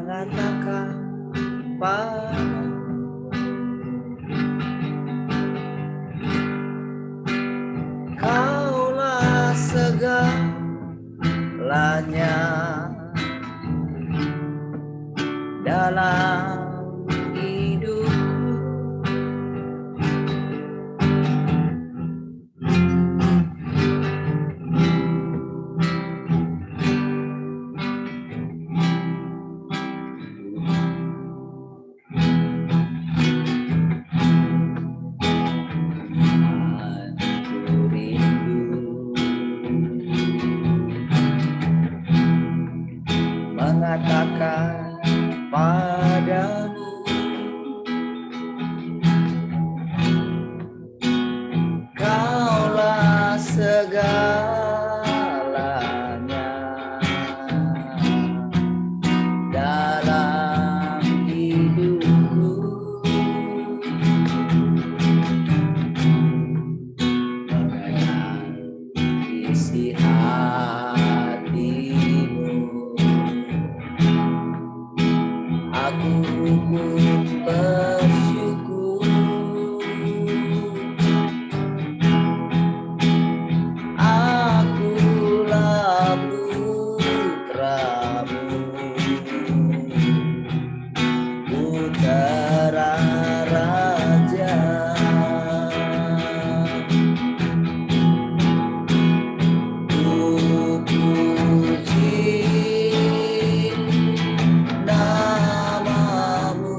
mengatakan padamu, Kaulah segalanya dalam hidupku. Aku rindu mengatakan padamu, Kaulah segalanya dalam hidupku. Mengenal isi hatimu, aku pun bersyukur. Akulah putramu, putra raja. Ku puji namamu,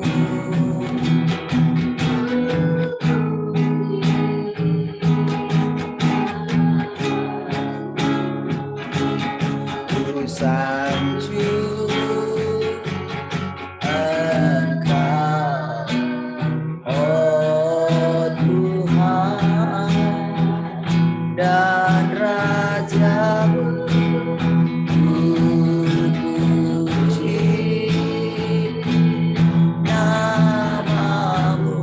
ku sanjung Engkau, oh Tuhan dan Rajamu. Ku puji namamu,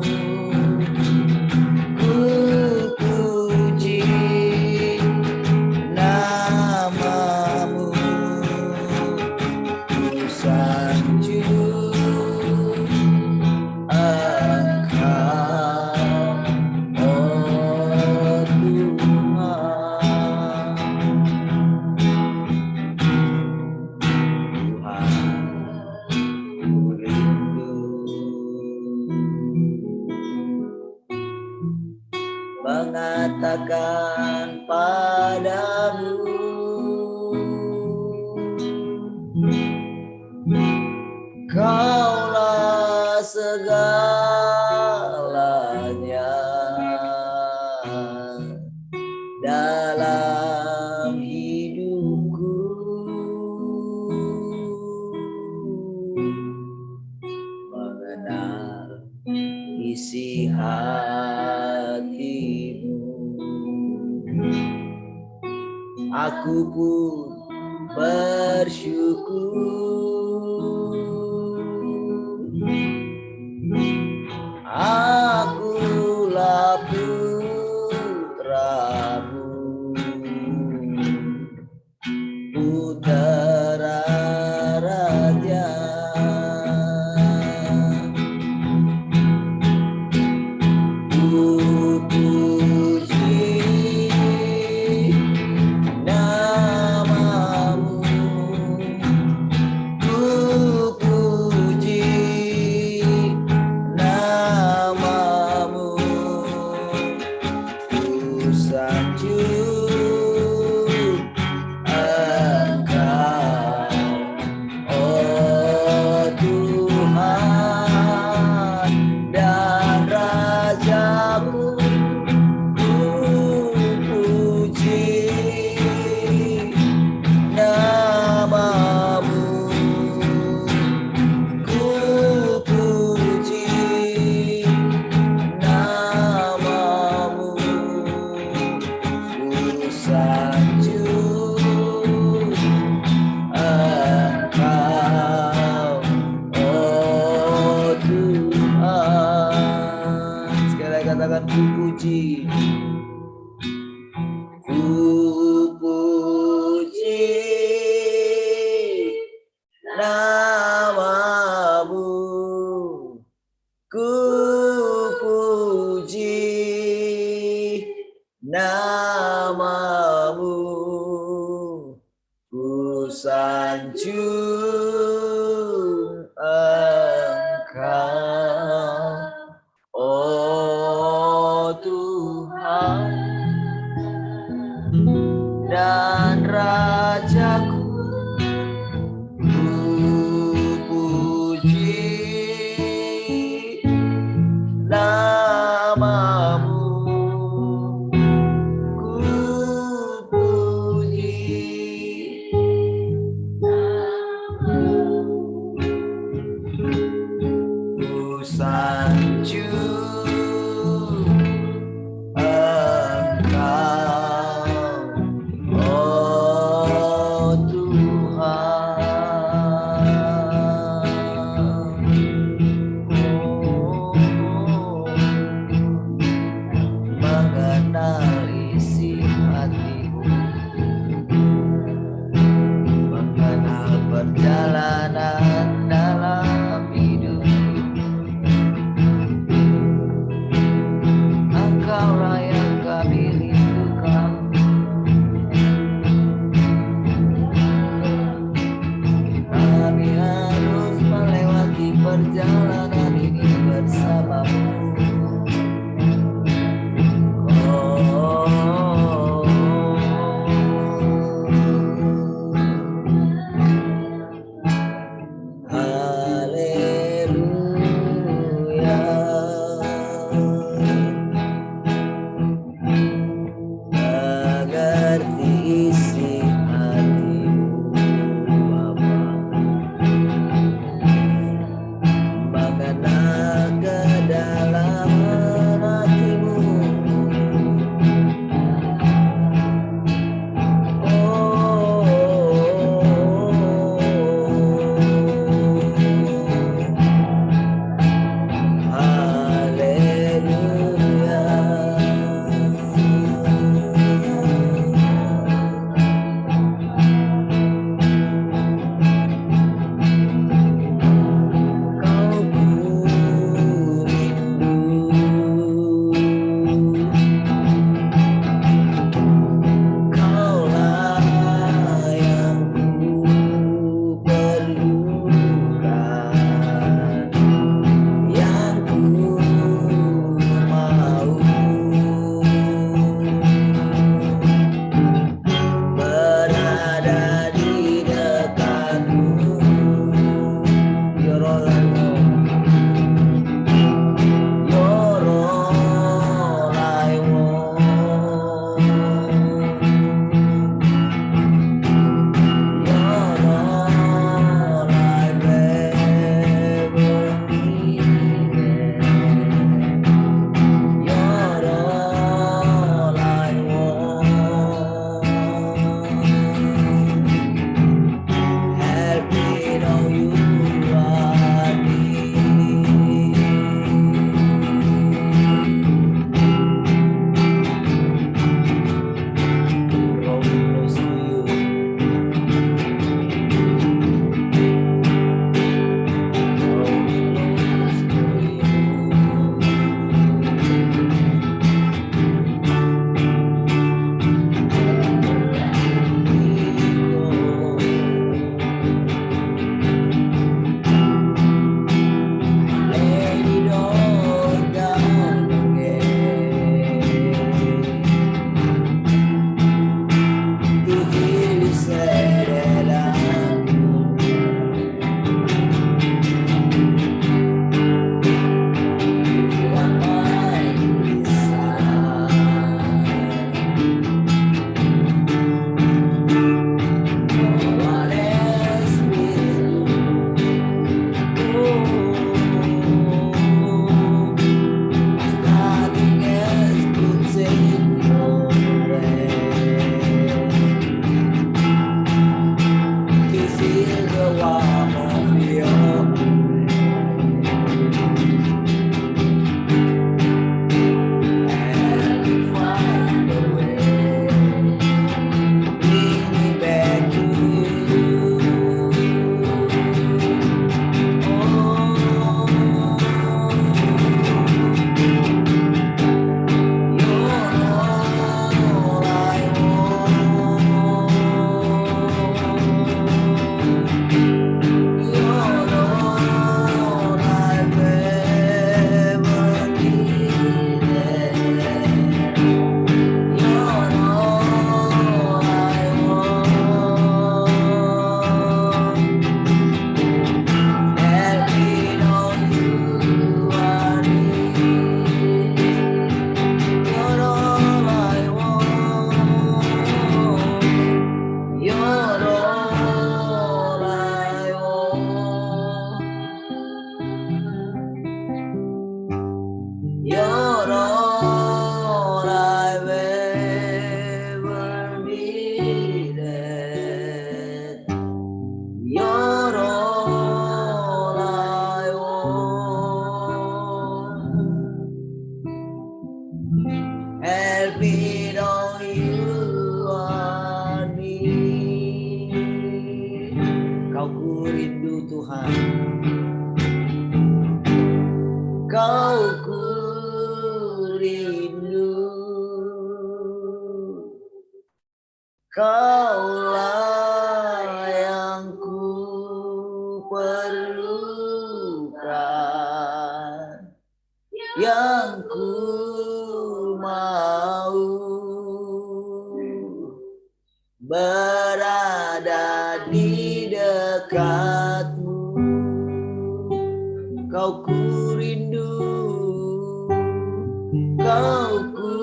ku puji namamu, ku sanjung Engkau, oh Tuhan. Ku rindu mengatakan padamu, Kaulah segalanya dalam hidupku. Mengenal isi hatimu, aku pun bersyukur. Akulah putramu, putra raja. Ku puji namamu, ku puji namamu, ku sanjung Engkau, oh Tuhan dan Rajamu. Ku puji namamu, ku puji namamu, ku sanjung Engkau, oh Tuhan. Sekali lagi katakan ku puji. Ku puji namamu. sanjung Engkau, oh Tuhan, dan Rajaku, ku puji namamu, ku puji namamu, ku sanjung Engkau, oh Tuhan. Kau ku rindu, Kaulah yang ku perlukan, yang ku mau berada di dekatmu. Kau ku rindu, kau ku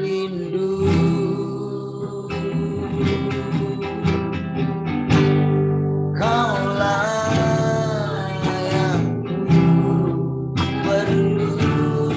rindu. Kaulah yang ku perlukan,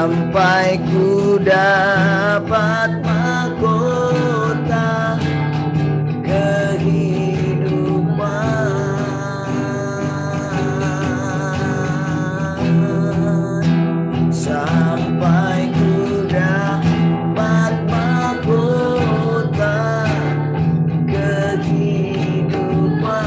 sampai ku dapat mahkota kehidupan, sampai ku dapat mahkota kehidupan,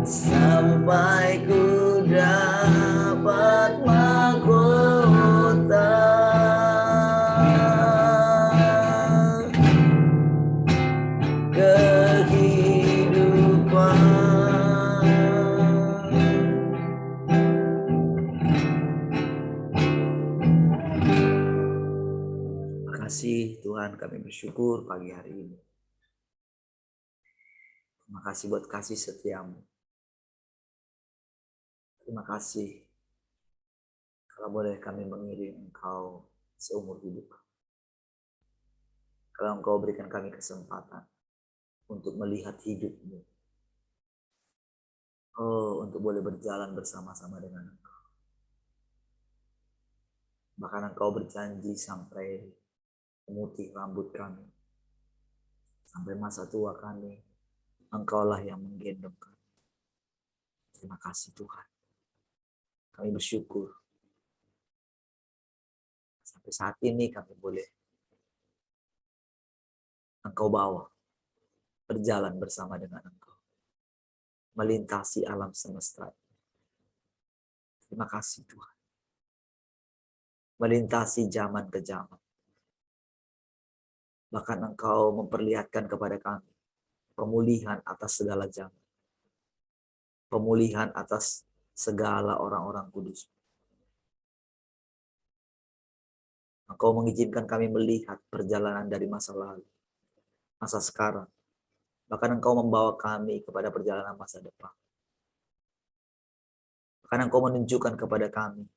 sampai ku dapat mahkota kehidupan. Terima kasih Tuhan, kami bersyukur pagi hari ini. Terima kasih buat kasih setiamu. Terima kasih kalau boleh kami mengiring Engkau seumur hidup. Kalau Engkau berikan kami kesempatan untuk melihat hidup-Mu. Oh, untuk boleh berjalan bersama-sama dengan Engkau. Bahkan Engkau berjanji sampai memutih rambut kami. Sampai masa tua kami, Engkaulah yang menggendong kami. Terima kasih Tuhan. Kami bersyukur. Sampai saat ini kami boleh Engkau bawa, berjalan bersama dengan Engkau, melintasi alam semesta. Terima kasih Tuhan. Melintasi zaman ke zaman. Bahkan Engkau memperlihatkan kepada kami pemulihan atas segala zaman. Pemulihan atas segala orang-orang kudus. Engkau mengizinkan kami melihat perjalanan dari masa lalu, masa sekarang. Bahkan Engkau membawa kami kepada perjalanan masa depan. Bahkan Engkau menunjukkan kepada kami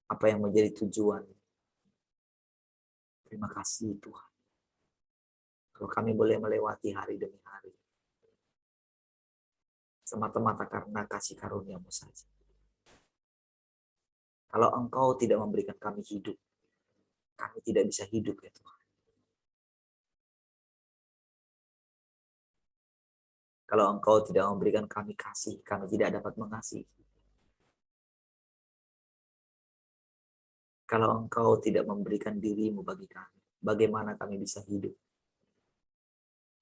apa yang menjadi tujuan. Terima kasih Tuhan. Kalau kami boleh melewati hari demi hari, semata-mata karena kasih karunia-Mu saja. Kalau Engkau tidak memberikan kami hidup, kami tidak bisa hidup ya Tuhan. Kalau Engkau tidak memberikan kami kasih, kami tidak dapat mengasihi. Kalau Engkau tidak memberikan diri-Mu bagi kami, bagaimana kami bisa hidup?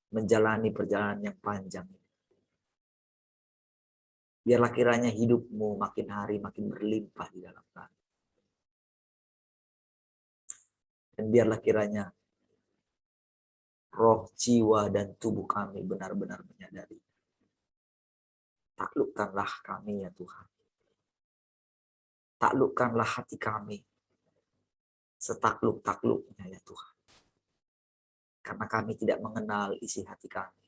Menjalani perjalanan yang panjang ini. Biarlah kiranya hidup-Mu makin hari makin berlimpah di dalam kami. Dan biarlah kiranya roh, jiwa, dan tubuh kami benar-benar menyadari. Taklukkanlah kami ya Tuhan. Taklukkanlah hati kami setakluk-takluknya ya Tuhan. Karena kami tidak mengenal isi hati kami.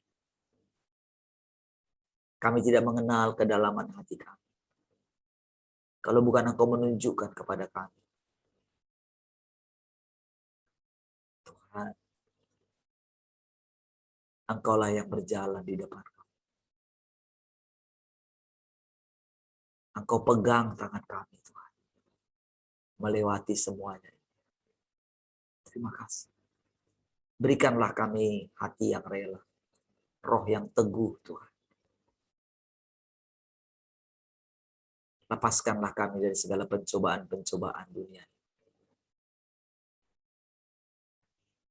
Kami tidak mengenal kedalaman hati kami. Kalau bukan Engkau menunjukkan kepada kami. Tuhan, Engkaulah yang berjalan di depan kami. Engkau pegang tangan kami Tuhan. Melewati semuanya. Terima kasih. Berikanlah kami hati yang rela. Roh yang teguh Tuhan. Lepaskanlah kami dari segala pencobaan-pencobaan dunia.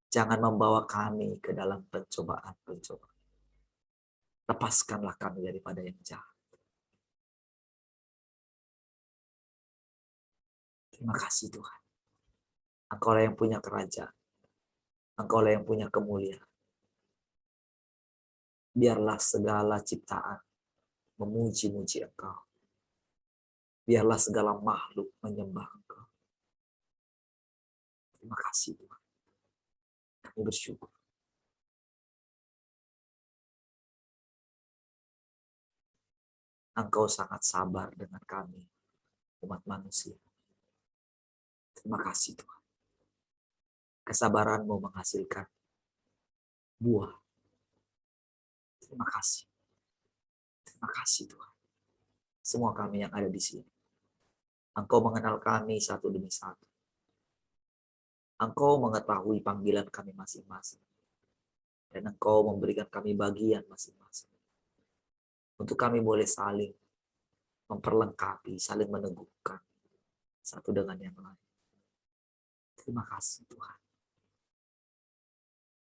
Jangan membawa kami ke dalam pencobaan-pencobaan. Lepaskanlah kami daripada yang jahat. Terima kasih Tuhan. Engkaulah yang punya kerajaan. Engkaulah yang punya kemuliaan. Biarlah segala ciptaan memuji-muji Engkau. Biarlah segala makhluk menyembah Engkau. Terima kasih Tuhan. Kami bersyukur. Engkau sangat sabar dengan kami, umat manusia. Terima kasih Tuhan. Kesabaran-Mu menghasilkan buah. Terima kasih. Terima kasih Tuhan. Semua kami yang ada di sini. Engkau mengenal kami satu demi satu. Engkau mengetahui panggilan kami masing-masing. Dan Engkau memberikan kami bagian masing-masing. Untuk kami boleh saling memperlengkapi, saling meneguhkan satu dengan yang lain. Terima kasih Tuhan.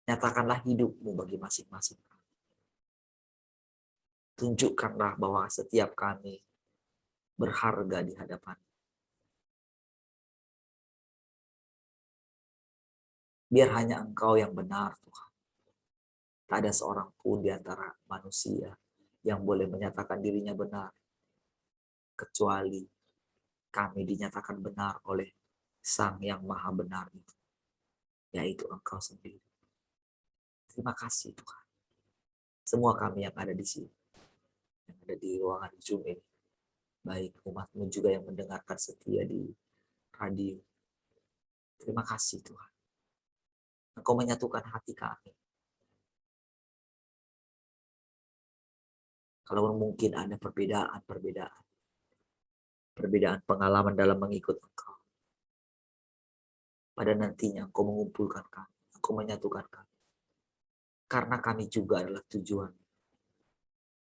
Nyatakanlah hidup-Mu bagi masing-masing kami. Tunjukkanlah bahwa setiap kami berharga di hadapan. Biar hanya Engkau yang benar Tuhan. Tak ada seorang pun di antara manusia yang boleh menyatakan dirinya benar. Kecuali kami dinyatakan benar oleh Sang yang Maha Benar itu. Yaitu Engkau sendiri. Terima kasih Tuhan. Semua kami yang ada di sini. Yang ada di ruangan Zoom ini. Baik umat-Mu juga yang mendengarkan setia di radio. Terima kasih Tuhan. Engkau menyatukan hati kami. Kalau mungkin ada perbedaan pengalaman dalam mengikut Engkau. Pada nantinya Engkau mengumpulkan kami. Engkau menyatukan kami. Karena kami juga adalah tujuan.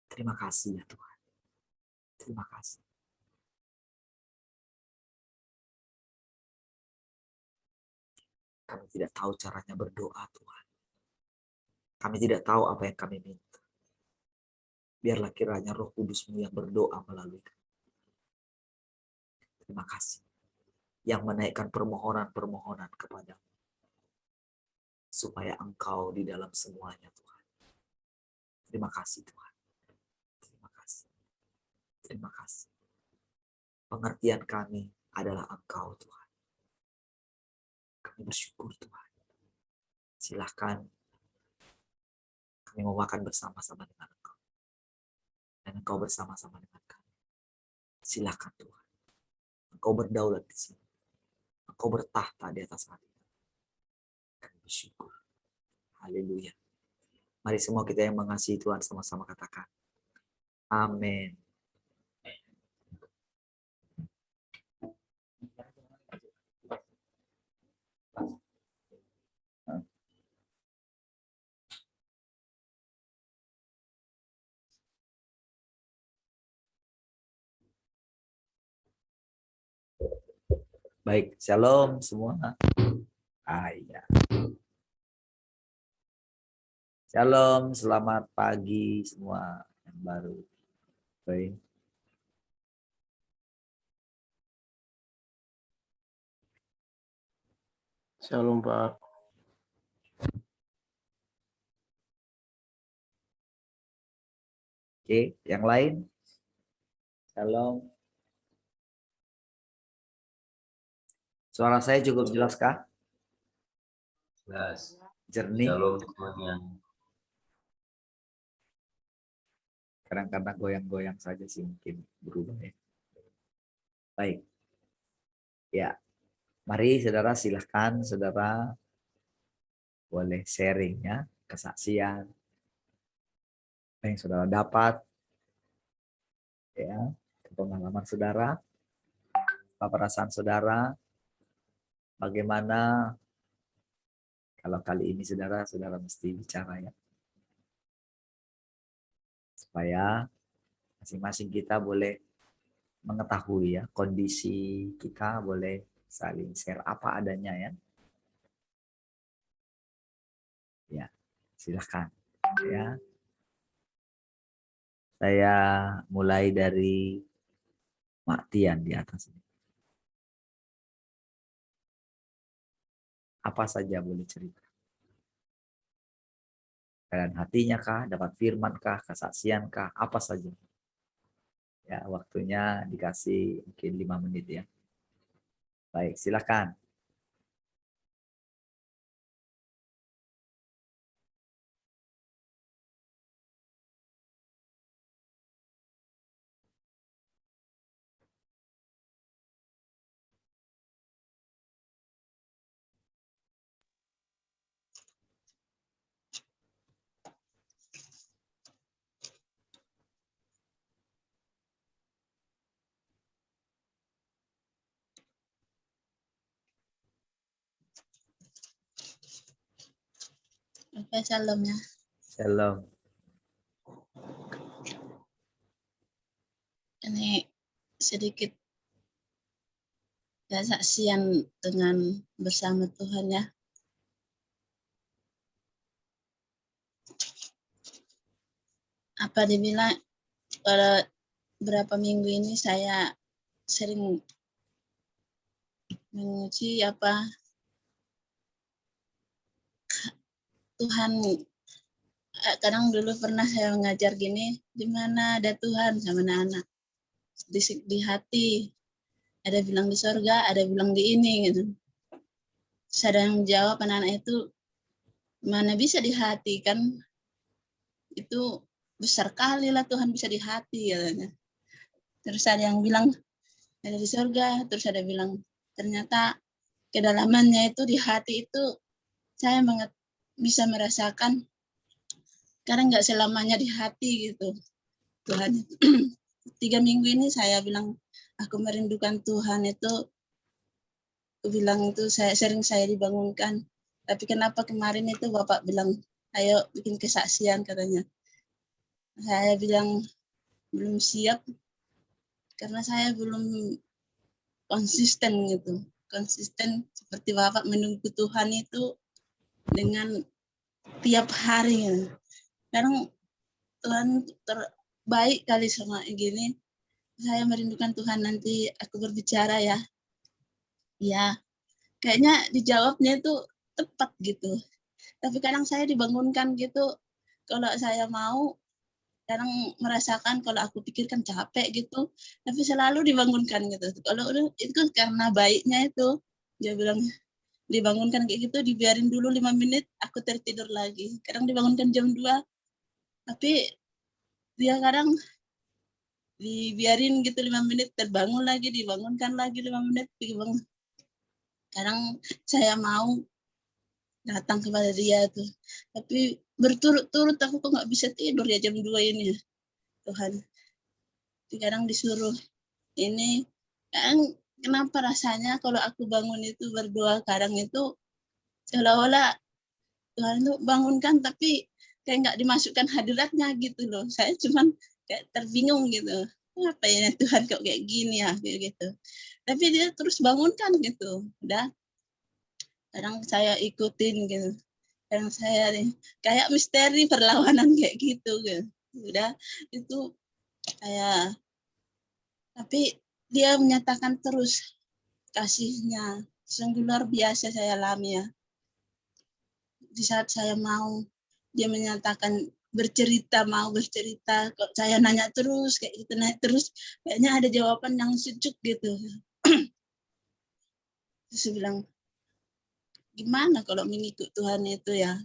Terima kasih ya Tuhan. Terima kasih. Kami tidak tahu caranya berdoa Tuhan. Kami tidak tahu apa yang kami minta. Biarlah kiranya Roh Kudus-Mu yang berdoa melalui kami. Terima kasih. Yang menaikkan permohonan-permohonan kepada-Mu. Supaya Engkau di dalam semuanya Tuhan. Terima kasih Tuhan. Terima kasih. Terima kasih. Pengertian kami adalah Engkau Tuhan. Kami bersyukur Tuhan. Silahkan kami mau makan bersama-sama dengan Engkau. Dan Engkau bersama-sama dengan kami. Silahkan Tuhan. Engkau berdaulat di sini. Engkau bertahta di atas hati. Kami bersyukur. Haleluya. Mari semua kita yang mengasihi Tuhan sama-sama katakan. Amin. Baik, shalom semua. Iya. Shalom, selamat pagi semua yang baru. Baik. Shalom Pak. Oke, yang lain? Shalom. Suara saya cukup jelas kah? Jelas. Jernih. Shalom semuanya. Kadang-kadang goyang-goyang saja sih mungkin berubah ya. Baik. Ya. Mari saudara silahkan saudara boleh sharing ya, kesaksian apa yang saudara dapat ya, pengalaman saudara, apa perasaan saudara, bagaimana kalau kali ini saudara mesti bicara ya. Supaya masing-masing kita boleh mengetahui ya kondisi kita, boleh saling share apa adanya ya. Ya, silakan ya. Saya mulai dari Mak Tian di atas ini. Apa saja boleh cerita. Keadaan hatinya kah, dapat firman kah, kesaksian kah, apa saja. Ya, waktunya dikasih mungkin 5 menit ya. Baik, silakan. Oke, shalom ya. Shalom. Ini sedikit kesaksian dengan bersama Tuhan ya. Apa dibilang pada berapa minggu ini saya sering menguji Tuhan. Kadang dulu pernah saya mengajar gini, di mana ada Tuhan sama anak-anak di hati. Ada bilang di sorga, ada bilang di ini gitu. Saya yang jawab anak-anak itu, mana bisa di hati kan? Itu besar kali lah Tuhan bisa di hati katanya. Terus ada yang bilang ada di sorga, terus ada bilang ternyata kedalamannya itu di hati itu saya bisa merasakan karena nggak selamanya di hati gitu Tuhan. 3 minggu ini saya bilang aku merindukan Tuhan itu, aku bilang itu saya dibangunkan. Tapi kenapa kemarin itu Bapak bilang ayo bikin kesaksian katanya. Saya bilang belum siap karena saya belum konsisten gitu. Konsisten seperti Bapak menunggu Tuhan itu dengan tiap hari. Sekarang Tuhan terbaik kali sama gini. Saya merindukan Tuhan, nanti aku berbicara ya. Ya, kayaknya dijawabnya itu tepat gitu. Tapi kadang saya dibangunkan gitu. Kalau saya mau, kadang merasakan kalau aku pikirkan capek gitu. Tapi selalu dibangunkan gitu. Kalau itu karena baiknya itu. Dia bilang, dibangunkan kayak gitu, dibiarin dulu 5 menit, aku tertidur lagi. Kadang dibangunkan jam 2, tapi dia kadang dibiarin gitu 5 menit, terbangun lagi, dibangunkan lagi 5 menit, dibangun. Kadang saya mau datang kepada dia tuh, tapi berturut-turut aku kok nggak bisa tidur ya jam 2 ini ya Tuhan. Kadang disuruh ini, kan kenapa rasanya kalau aku bangun itu berdoa kadang itu seolah-olah Tuhan tuh bangunkan tapi kayak nggak dimasukkan hadiratnya gitu loh. Saya cuman kayak terbingung gitu. Apa ya Tuhan kok kayak gini ya kayak gitu. Tapi dia terus bangunkan gitu. Udah kadang saya ikutin gitu. Kadang saya kayak misteri perlawanan kayak gitu. Udah itu saya, tapi dia menyatakan terus kasihnya sungguh luar biasa saya alami ya. Di saat saya mau, dia menyatakan mau bercerita, kok saya nanya terus kayak gitu, nanya terus kayaknya ada jawaban yang sejuk gitu. Terus saya bilang gimana kalau mengikut Tuhan itu ya,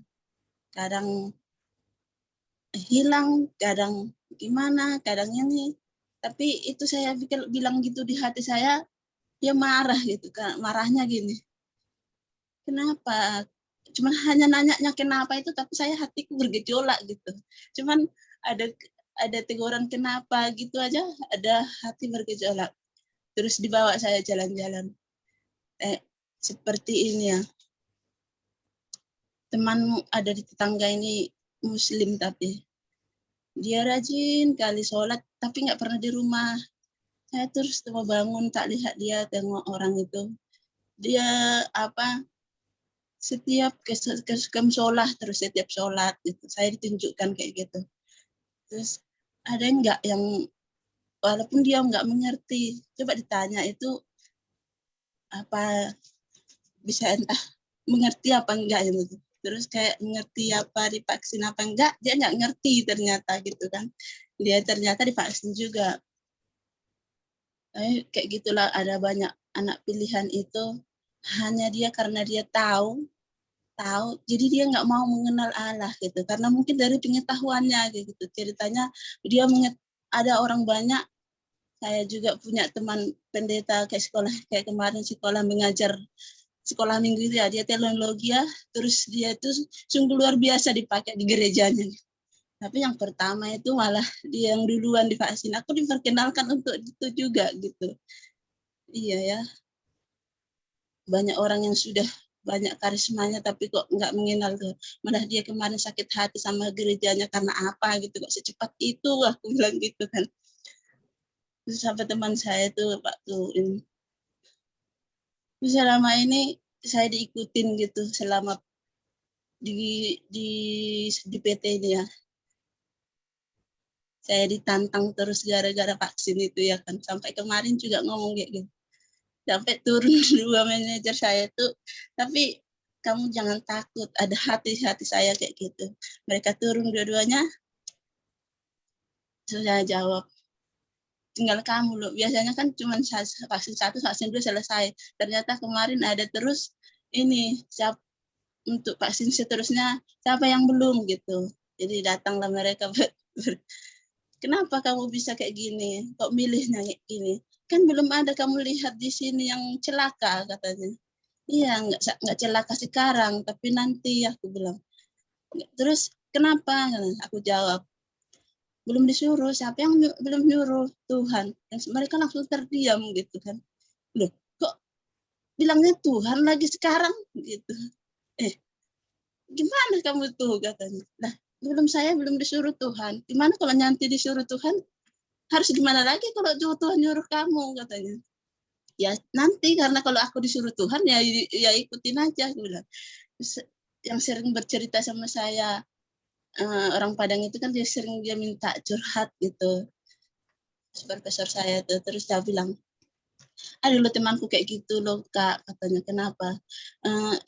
kadang hilang, kadang gimana, kadang ini. Tapi itu saya bilang gitu di hati saya, dia marah gitu kan. Marahnya gini, kenapa? Cuman hanya nanya kenapa itu, tapi saya hatiku bergejolak gitu. Cuman ada teguran kenapa gitu aja, ada hati bergejolak. Terus dibawa saya jalan-jalan. Seperti ini ya, temanmu ada di tetangga ini Muslim, tapi dia rajin kali sholat, tapi nggak pernah di rumah. Saya terus coba bangun, tak lihat dia, tengok orang itu. Dia setiap ke sholat, terus setiap sholat gitu. Saya ditunjukkan kayak gitu. Terus ada enggak yang walaupun dia enggak mengerti, coba ditanya itu apa bisa entah mengerti apa enggak gitu. Terus kayak ngerti apa divaksin apa enggak, dia enggak ngerti ternyata gitu kan. Dia ternyata divaksin juga. Kayak gitulah, ada banyak anak pilihan itu hanya dia karena dia tahu, jadi dia nggak mau mengenal Allah gitu, karena mungkin dari pengetahuannya gitu. Ceritanya dia ada orang banyak. Saya juga punya teman pendeta kayak sekolah, kayak kemarin sekolah mengajar sekolah minggu itu ya, dia teologi ya, terus dia itu sungguh luar biasa dipakai di gerejanya. Tapi yang pertama itu malah dia yang duluan divaksin. Aku diperkenalkan untuk itu juga gitu. Iya ya, banyak orang yang sudah banyak karismanya tapi kok nggak mengenal Tuhan. Malah dia kemarin sakit hati sama gerejanya karena apa gitu, kok secepat itu, aku bilang gitu kan. Terus sampai teman saya tuh Pak tuh ini, selama ini saya diikutin gitu selama di PT ini ya. Saya ditantang terus gara-gara vaksin itu ya kan. Sampai kemarin juga ngomong kayak gitu. Sampai turun dua manajer saya itu, tapi kamu jangan takut, ada hati-hati saya kayak gitu. Mereka turun dua-duanya, saya jawab, tinggal kamu loh. Biasanya kan cuma vaksin 1, vaksin 2 selesai. Ternyata kemarin ada terus ini, untuk vaksin seterusnya, siapa yang belum gitu. Jadi datanglah mereka, kenapa kamu bisa kayak gini? Kok milihnya kayak gini? Kan belum ada kamu lihat di sini yang celaka katanya. Iya, nggak celaka sekarang, tapi nanti aku bilang. Terus kenapa? Aku jawab, belum disuruh. Siapa yang belum nyuruh? Tuhan. Mereka langsung terdiam gitu kan. Loh, kok bilangnya Tuhan lagi sekarang gitu. Gimana kamu tuh katanya. Nah, belum disuruh Tuhan. Gimana kalau nanti disuruh Tuhan? Harus gimana lagi kalau Tuhan nyuruh kamu katanya. Ya nanti karena kalau aku disuruh Tuhan ya ikutin aja aku bilang. Yang sering bercerita sama saya orang Padang itu kan dia sering minta curhat gitu. Profesor saya tuh terus dia bilang, ada lo temanku kayak gitu loh Kak, katanya kenapa?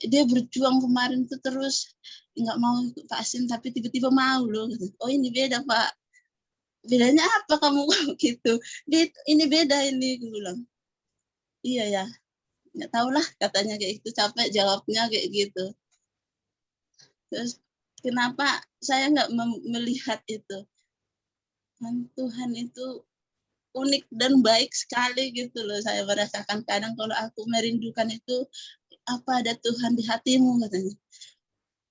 Dia berjuang kemarin tuh terus nggak mau ikut vaksin tapi tiba-tiba mau loh. Oh ini beda Pak. Bedanya apa kamu gitu? Ini beda ini, gue bilang. Iya ya, nggak tahu lah katanya kayak gitu, capek jawabnya kayak gitu. Terus kenapa saya nggak melihat itu? Tuhan itu unik dan baik sekali gitu loh. Saya merasakan kadang kalau aku merindukan itu, apa ada Tuhan di hatimu katanya.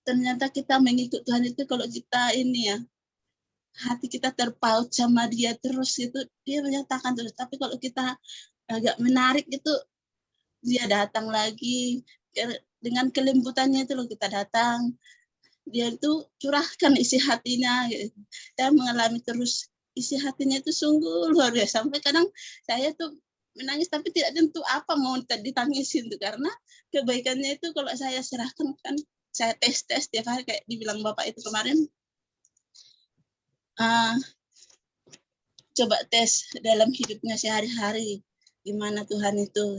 Ternyata kita mengikut Tuhan itu kalau kita ini ya, hati kita terpaut sama dia terus itu, dia menyatakan terus. Tapi kalau kita agak menarik itu, dia datang lagi dengan kelembutannya itu loh, kita datang, dia itu curahkan isi hatinya gitu. Saya mengalami terus isi hatinya itu sungguh luar biasa, sampai kadang saya tuh menangis tapi tidak tentu apa mau ditangisin tuh, karena kebaikannya itu kalau saya serahkan kan, saya tes tiap hari kayak dibilang Bapak itu kemarin, coba tes dalam hidupnya sehari-hari gimana Tuhan itu.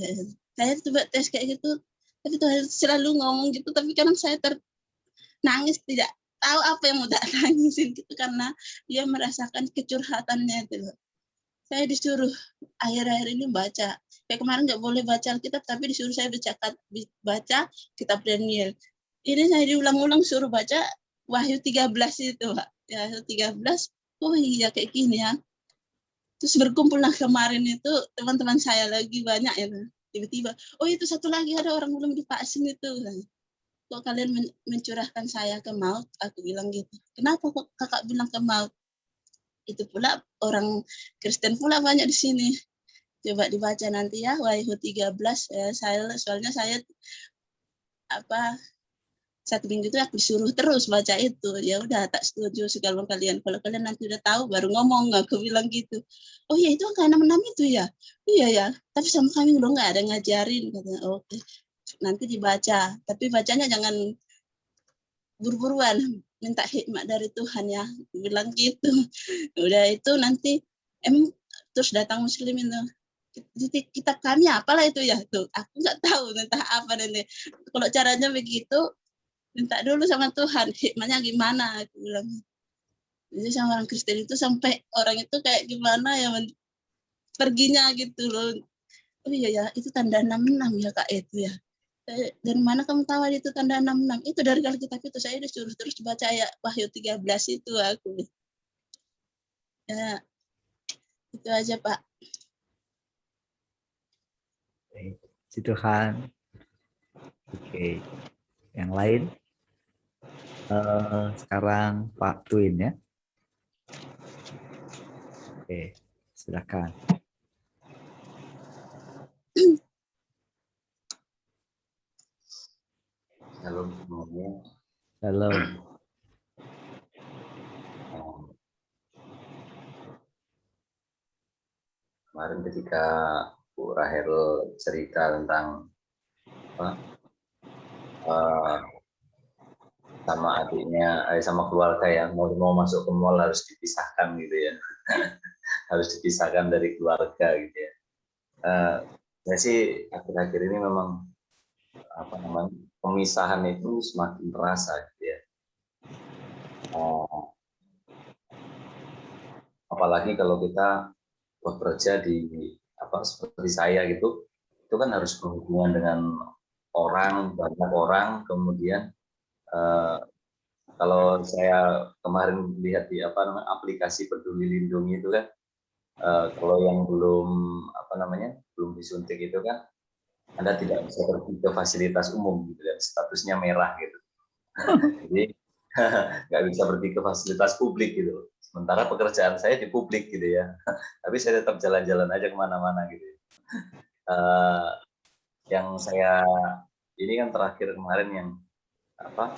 Saya coba tes kayak gitu, tapi Tuhan selalu ngomong gitu, tapi kadang saya nangis tidak tahu apa yang mau tak nangisin gitu, karena dia merasakan kecurhatannya itu. Saya disuruh akhir-akhir ini baca, kayak kemarin nggak boleh baca Alkitab tapi disuruh saya baca kitab Daniel. Ini saya diulang-ulang suruh baca Wahyu 13 itu Pak. Ya, 13, oh iya kayak gini ya. Terus berkumpullah kemarin itu teman-teman saya lagi banyak ya, tiba-tiba oh itu satu lagi ada orang belum divaksin itu. Kok kalian mencurahkan saya ke maut? Aku bilang gitu. Kenapa kok kakak bilang ke maut? Itu pula orang Kristen pula banyak di sini. Coba dibaca nanti ya, Wahyu 13. Ya, soalnya saya satu minggu itu aku disuruh terus baca itu. Ya udah tak setuju kalau kalian. Kalau kalian nanti udah tahu baru ngomong, aku bilang gitu. Oh ya itu angka 66 itu ya. Iya ya. Tapi sama kami udah nggak ada ngajarin katanya. Oke. Nanti dibaca, tapi bacanya jangan buru-buruan, minta hikmat dari Tuhan ya, bilang gitu. Udah itu nanti terus datang muslim itu, di kitab kami apalah itu ya tuh, aku nggak tahu entah apa nanti. Kalau caranya begitu, minta dulu sama Tuhan hikmatnya gimana, aku bilang. Jadi sama orang Kristen itu sampai orang itu kayak gimana ya perginya gitu loh. Oh iya ya, itu tanda 66 ya Kak itu ya. Dari mana kamu tahu itu tanda 66? Itu dari Alkitab itu, saya disuruh terus baca ayat Wahyu 13 itu aku. Ya, itu aja Pak. Puji Tuhan. Oke. Yang lain? Sekarang Pak Twin ya. Oke, silakan. Shalom. Kemarin ketika Bu Rahel cerita tentang apa, sama adiknya, sama keluarga yang mau masuk ke mall harus dipisahkan gitu ya, harus dipisahkan dari keluarga gitu ya. Saya sih akhir-akhir ini memang apa namanya pemisahan itu semakin terasa gitu ya. Apalagi kalau kita bekerja di apa seperti saya gitu, itu kan harus berhubungan dengan orang, banyak orang, kemudian kalau saya kemarin lihat di apa namanya aplikasi Peduli Lindungi itu kan, kalau yang belum apa namanya belum disuntik itu kan, Anda tidak bisa pergi ke fasilitas umum gitu ya, statusnya merah gitu. Jadi nggak bisa pergi ke fasilitas publik gitu. Sementara pekerjaan saya di publik gitu ya, tapi saya tetap jalan-jalan aja kemana-mana gitu. Yang saya ini kan terakhir kemarin yang apa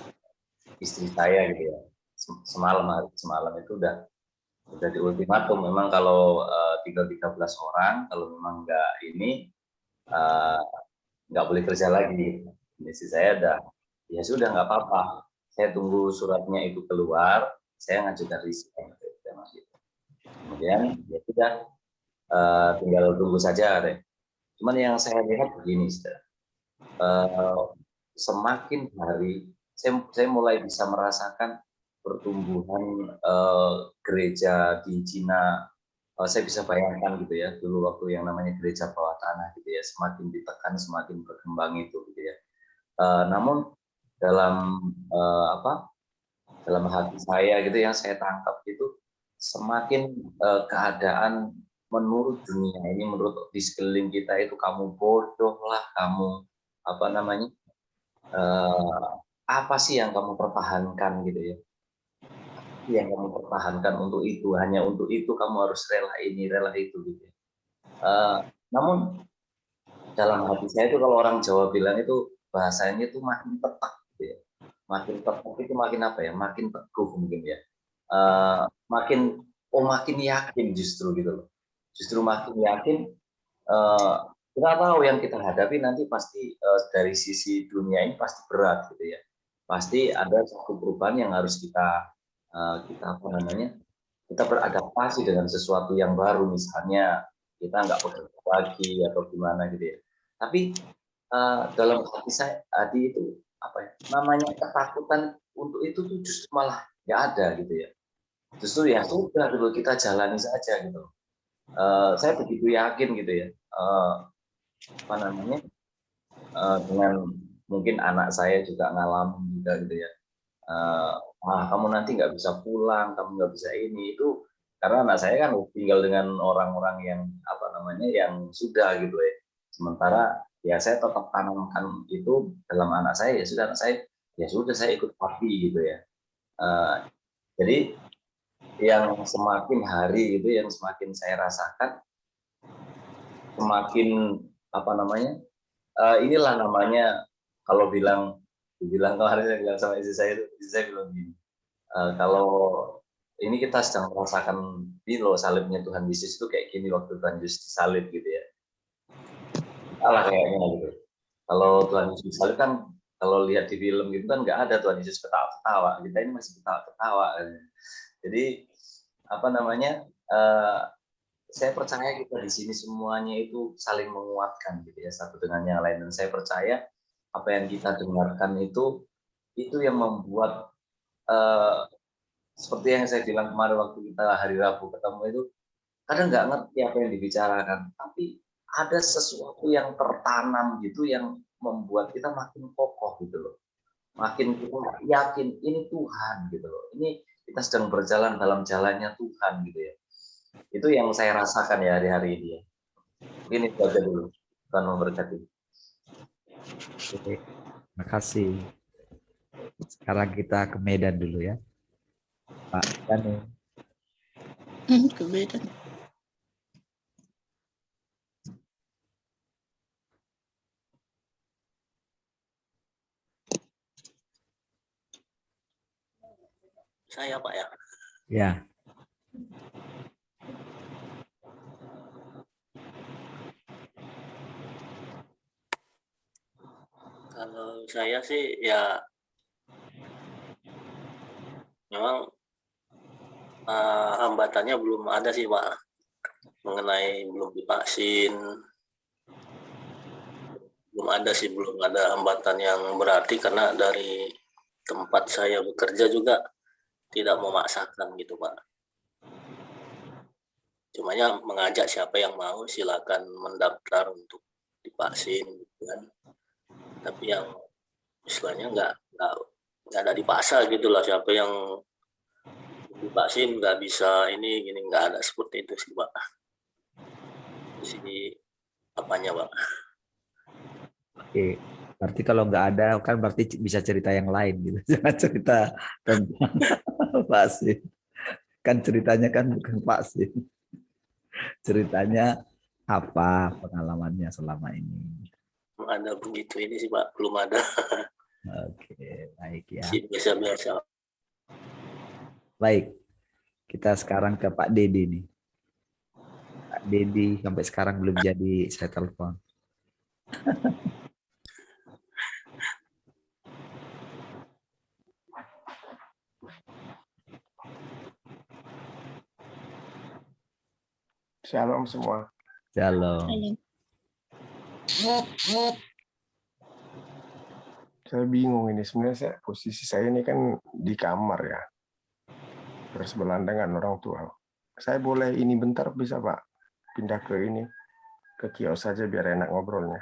istri saya gitu ya, semalam itu udah di ultimatum memang kalau tinggal 13 orang, kalau memang nggak boleh kerja lagi. Istri saya udah ya sudah nggak apa-apa, saya tunggu suratnya itu keluar, saya ngajukan resign. Kemudian ya sudah tinggal tunggu saja deh. Cuman yang saya lihat begini, semakin hari saya mulai bisa merasakan pertumbuhan gereja di Cina. Saya bisa bayangkan gitu ya, dulu waktu yang namanya gereja bawah tanah gitu ya, semakin ditekan semakin berkembang itu gitu ya. Namun dalam dalam hati saya gitu yang saya tangkap itu semakin keadaan menurut dunia ini, menurut di sekeliling kita itu kamu bodoh lah, kamu apa namanya apa sih yang kamu pertahankan gitu ya, yang kamu pertahankan untuk itu, hanya untuk itu kamu harus rela ini rela itu gitu ya. Namun dalam hati saya itu kalau orang Jawa bilang itu bahasanya itu makin tepat gitu ya, makin tepat itu makin apa ya, makin teguh mungkin ya, makin yakin justru gitu loh, justru makin yakin. Kita tahu yang kita hadapi nanti pasti dari sisi dunia ini pasti berat gitu ya, pasti ada satu perubahan yang harus kita apa namanya kita beradaptasi dengan sesuatu yang baru, misalnya kita nggak bekerja lagi atau gimana gitu ya. Tapi dalam hati saya tadi itu apa ya namanya ketakutan untuk itu tuh justru malah nggak ada gitu ya. Justru ya sudah dulu kita jalani saja gitu. Saya begitu yakin gitu ya. Apa namanya dengan mungkin anak saya juga ngalamin juga gitu ya. Kamu nanti nggak bisa pulang, kamu nggak bisa ini itu karena anak saya kan tinggal dengan orang-orang yang apa namanya yang sudah gitu ya. Sementara ya saya tetap tanamkan itu dalam anak saya, ya sudah anak saya ya sudah saya ikut papi gitu ya. Jadi yang semakin hari gitu yang semakin saya rasakan semakin apa namanya inilah namanya kalau dibilang kemarin saya bilang sama istri saya bilang gini, kalau ini kita sedang merasakan ini loh salibnya Tuhan Yesus itu kayak gini waktu Tuhan Yesus disalib gitu ya. Allah kayaknya gitu. Kalau Tuhan Yesus disalib kan kalau lihat di film gitu kan nggak ada Tuhan Yesus ketawa-ketawa. Kita ini masih ketawa-ketawa. Jadi apa namanya? Saya percaya kita di sini semuanya itu saling menguatkan gitu ya satu dengan yang lain, dan saya percaya apa yang kita dengarkan itu yang membuat seperti yang saya bilang kemarin waktu kita hari Rabu ketemu itu, kadang nggak ngerti apa yang dibicarakan, tapi ada sesuatu yang tertanam gitu yang membuat kita makin kokoh gitu loh, makin kita yakin ini Tuhan gitu loh, ini kita sedang berjalan dalam jalannya Tuhan gitu ya. Itu yang saya rasakan ya hari-hari ini ya. Ini saja dulu, Tuhan memberkati. Oke, terima kasih. Sekarang kita ke Medan dulu ya, Pak Danu. Ke Medan. Saya Pak ya. Ya. Kalau saya sih ya memang hambatannya belum ada sih Pak, mengenai belum divaksin. Belum ada hambatan yang berarti karena dari tempat saya bekerja juga tidak memaksakan gitu Pak. Cumanya mengajak siapa yang mau silakan mendaftar untuk divaksin gitu kan. Tapi yang istilahnya nggak ada dipaksa gitu lah, siapa yang divaksin nggak bisa ini gini, nggak ada seperti itu sih Pak. Di apanya Pak? Oke. Berarti kalau nggak ada kan berarti bisa cerita yang lain gitu. Jangan cerita tentang vaksin. Kan ceritanya kan bukan vaksin. Ceritanya apa pengalamannya selama ini. Belum ada begitu ini sih Pak, belum ada. Oke, baik ya. Sih biasa-biasa. Baik. Kita sekarang ke Pak Dedi nih. Pak Dedi sampai sekarang belum jadi saya telepon. Shalom semua. Shalom. Saya bingung ini sebenarnya posisi saya ini kan di kamar ya. Bersebelahan dengan orang tua. Saya boleh ini bentar bisa Pak? Pindah ke ini, ke kios saja biar enak ngobrolnya.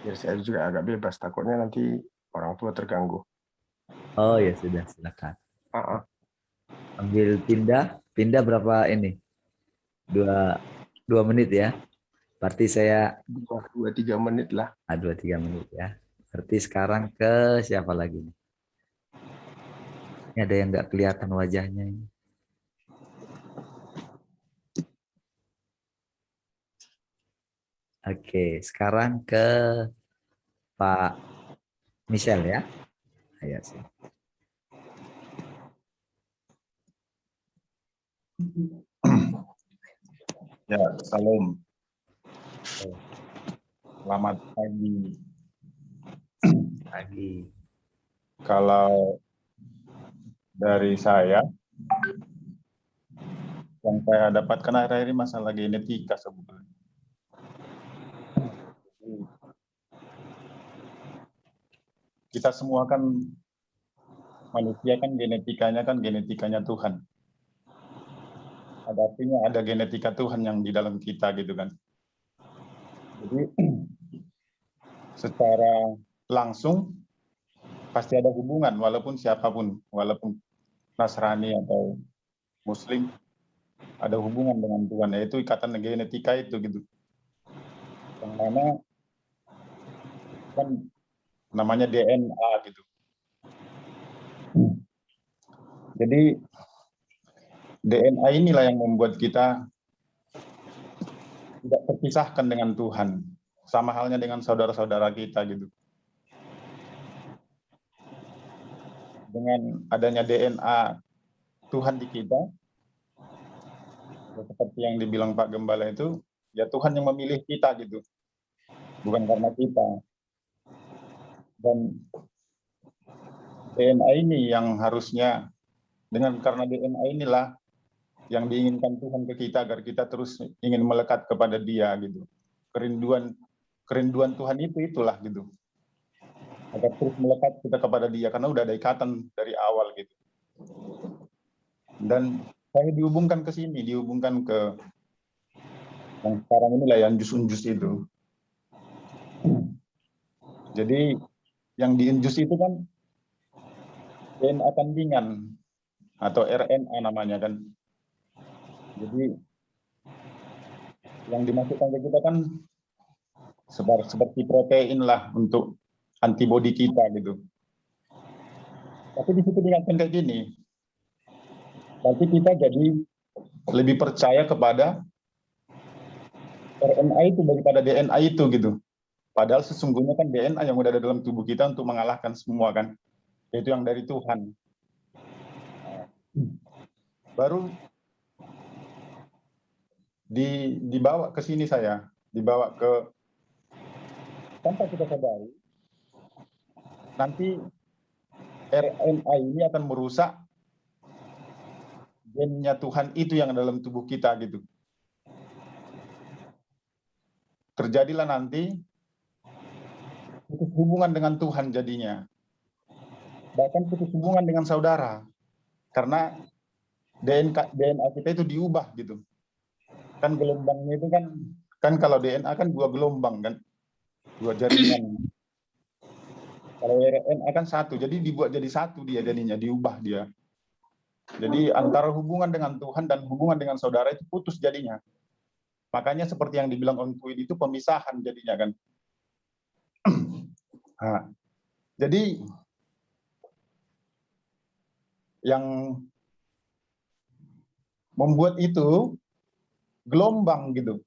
Biar saya juga agak bebas, takutnya nanti orang tua terganggu. Oh ya sudah, silakan. Ah, Ambil pindah berapa ini? 2 menit ya. Berarti saya 2-3 menit lah. 2-3 menit ya. Berarti sekarang ke siapa lagi nih? Ini ada yang nggak kelihatan wajahnya ini. Oke, sekarang ke Pak Michel ya. Ayo sih. Ya, salam. Selamat pagi. Pagi. Kalau dari saya, yang saya dapatkan akhir-akhir ini masalah genetika sebetulnya. Kita semua kan manusia kan genetikanya Tuhan. Artinya ada genetika Tuhan yang di dalam kita gitu kan. Jadi secara langsung pasti ada hubungan walaupun siapapun, walaupun Nasrani atau Muslim, ada hubungan dengan Tuhan, yaitu ikatan genetika itu gitu. Yang mana kan namanya DNA gitu. Jadi DNA inilah yang membuat kita tidak terpisahkan dengan Tuhan, sama halnya dengan saudara-saudara kita gitu. Dengan adanya DNA Tuhan di kita, seperti yang dibilang Pak Gembala itu, ya Tuhan yang memilih kita gitu, bukan karena kita. Dan DNA ini yang harusnya, karena DNA inilah yang diinginkan Tuhan ke kita agar kita terus ingin melekat kepada Dia gitu. Kerinduan Tuhan itulah gitu. Agar terus melekat kita kepada Dia karena udah ada ikatan dari awal gitu. Dan saya dihubungkan ke sini, dihubungkan ke yang sekarang inilah yang jus-unjus itu. Jadi yang diinjus itu kan DNA kandungan atau RNA namanya kan. Jadi yang dimasukkan ke kita kan seperti protein lah untuk antibodi kita gitu. Tapi di situ dikatakan kayak gini, berarti kita jadi lebih percaya kepada RNA itu daripada DNA itu gitu. Padahal sesungguhnya kan DNA yang udah ada dalam tubuh kita untuk mengalahkan semua kan, yaitu yang dari Tuhan. Baru dibawa ke sini saya, dibawa ke, tanpa kita sadari, nanti RNA ini akan merusak gennya Tuhan itu yang dalam tubuh kita gitu. Terjadilah nanti putus hubungan dengan Tuhan jadinya. Bahkan putus hubungan dengan saudara. Karena DNA kita itu diubah gitu. Kan gelombangnya itu kan kalau DNA kan 2 gelombang kan. 2 jaringan. Kalau RNA kan 1, jadi dibuat jadi 1 dia jadinya, diubah dia. Jadi antara hubungan dengan Tuhan dan hubungan dengan saudara itu putus jadinya. Makanya seperti yang dibilang Om Twin itu pemisahan jadinya kan. Nah, jadi yang membuat itu gelombang gitu.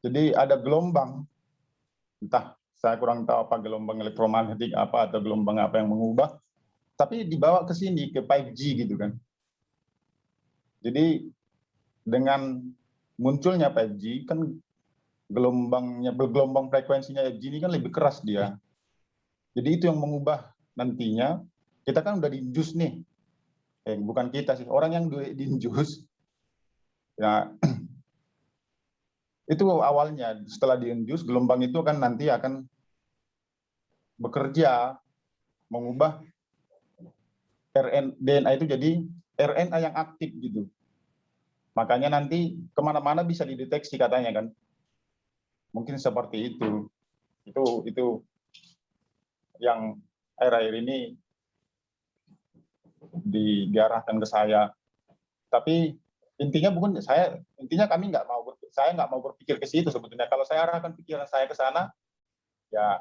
Jadi ada gelombang, entah saya kurang tahu apa gelombang elektromagnetik apa atau gelombang apa yang mengubah, tapi dibawa ke sini ke 5G gitu kan. Jadi dengan munculnya 5G kan gelombang frekuensinya 5G ini kan lebih keras dia. Jadi itu yang mengubah nantinya. Kita kan udah diinjus nih. Bukan kita sih, orang yang diinjus. Ya, itu awalnya setelah diinjus gelombang itu kan nanti akan bekerja mengubah DNA itu jadi RNA yang aktif gitu. Makanya nanti kemana-mana bisa dideteksi katanya kan. Mungkin seperti itu. Itu yang akhir-akhir ini diarahkan ke saya. Tapi intinya kami saya nggak mau berpikir ke situ sebetulnya. Kalau saya arahkan pikiran saya ke sana, ya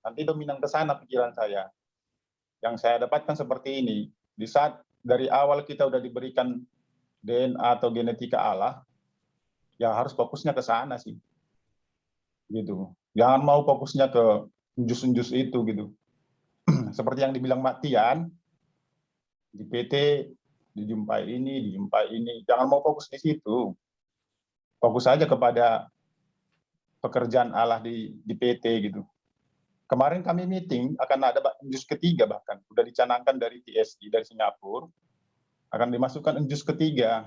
nanti dominan ke sana pikiran saya. Yang saya dapatkan seperti ini. Di saat dari awal kita udah diberikan DNA atau genetika Allah, ya harus fokusnya ke sana sih. Gitu. Jangan mau fokusnya ke unjus-unjus itu gitu. Seperti yang dibilang Mbak Tian, di PT dijumpai ini. Jangan mau fokus di situ. Fokus saja kepada pekerjaan Allah di PT gitu. Kemarin kami meeting akan ada unjus ketiga bahkan sudah dicanangkan dari TSI dari Singapura akan dimasukkan unjus ketiga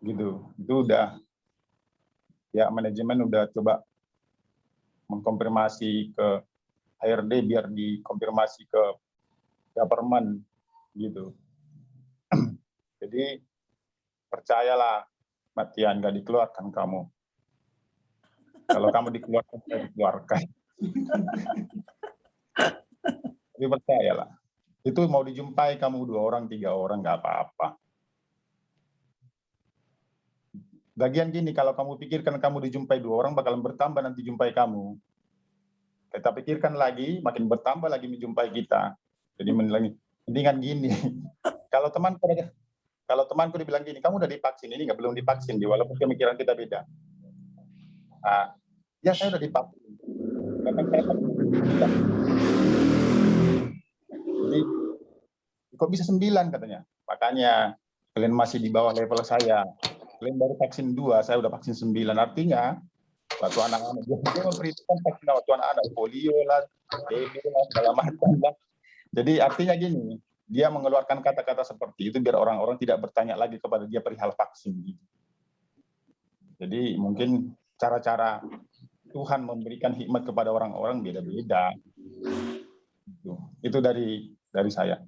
gitu. Itu udah ya manajemen udah coba mengkonfirmasi ke HRD biar dikonfirmasi ke government gitu. Jadi percayalah Matian, nggak dikeluarkan kamu. Kalau kamu dikeluarkan, saya dikeluarkan. Tapi percayalah. Itu mau dijumpai kamu 2 orang, 3 orang, nggak apa-apa. Bagian gini, kalau kamu pikirkan kamu dijumpai 2 orang, bakalan bertambah nanti jumpai kamu. Kita pikirkan lagi, makin bertambah lagi menjumpai kita. Jadi mendingan gini. Kalau temanku dibilang gini, kamu udah divaksin, ini nggak belum divaksin, walaupun pemikiran kita beda. Nah, ya saya udah divaksin. Jadi, kok bisa 9 katanya. Makanya kalian masih di bawah level saya. Kalian baru vaksin 2, saya udah vaksin 9. Artinya, waktu anak-anak, dia memberitakan vaksin waktu anak-anak, polio lah, TB lah, segala macam lah. Jadi artinya gini, dia mengeluarkan kata-kata seperti itu biar orang-orang tidak bertanya lagi kepada dia perihal vaksin. Jadi mungkin cara-cara Tuhan memberikan hikmat kepada orang-orang beda-beda. Itu dari saya.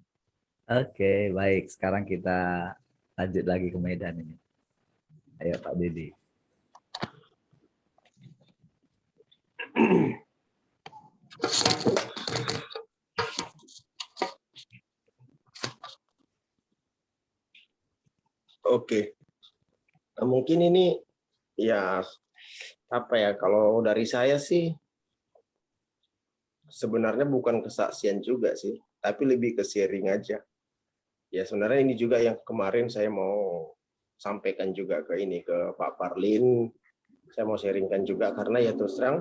Oke, baik. Sekarang kita lanjut lagi ke Medan ini. Ayo Pak Didi. Oke. Nah, mungkin ini ya apa ya, kalau dari saya sih sebenarnya bukan kesaksian juga sih, tapi lebih ke sharing aja. Ya sebenarnya ini juga yang kemarin saya mau sampaikan juga ke Pak Parlin. Saya mau sharingkan juga karena ya terus terang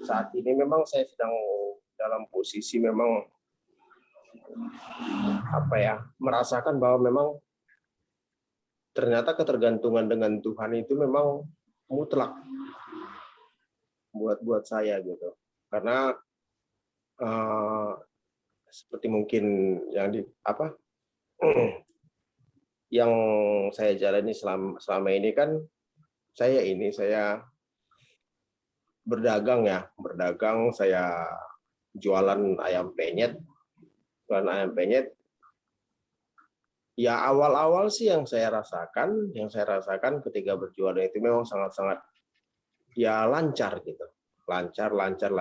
saat ini memang saya sedang dalam posisi memang merasakan bahwa memang ternyata ketergantungan dengan Tuhan itu memang mutlak buat saya gitu. Karena seperti mungkin yang saya jalani selama ini kan, saya berdagang, saya jualan ayam penyet. Ya awal-awal sih yang saya rasakan ketika berjualan itu memang sangat-sangat ya lancar gitu. Lancar,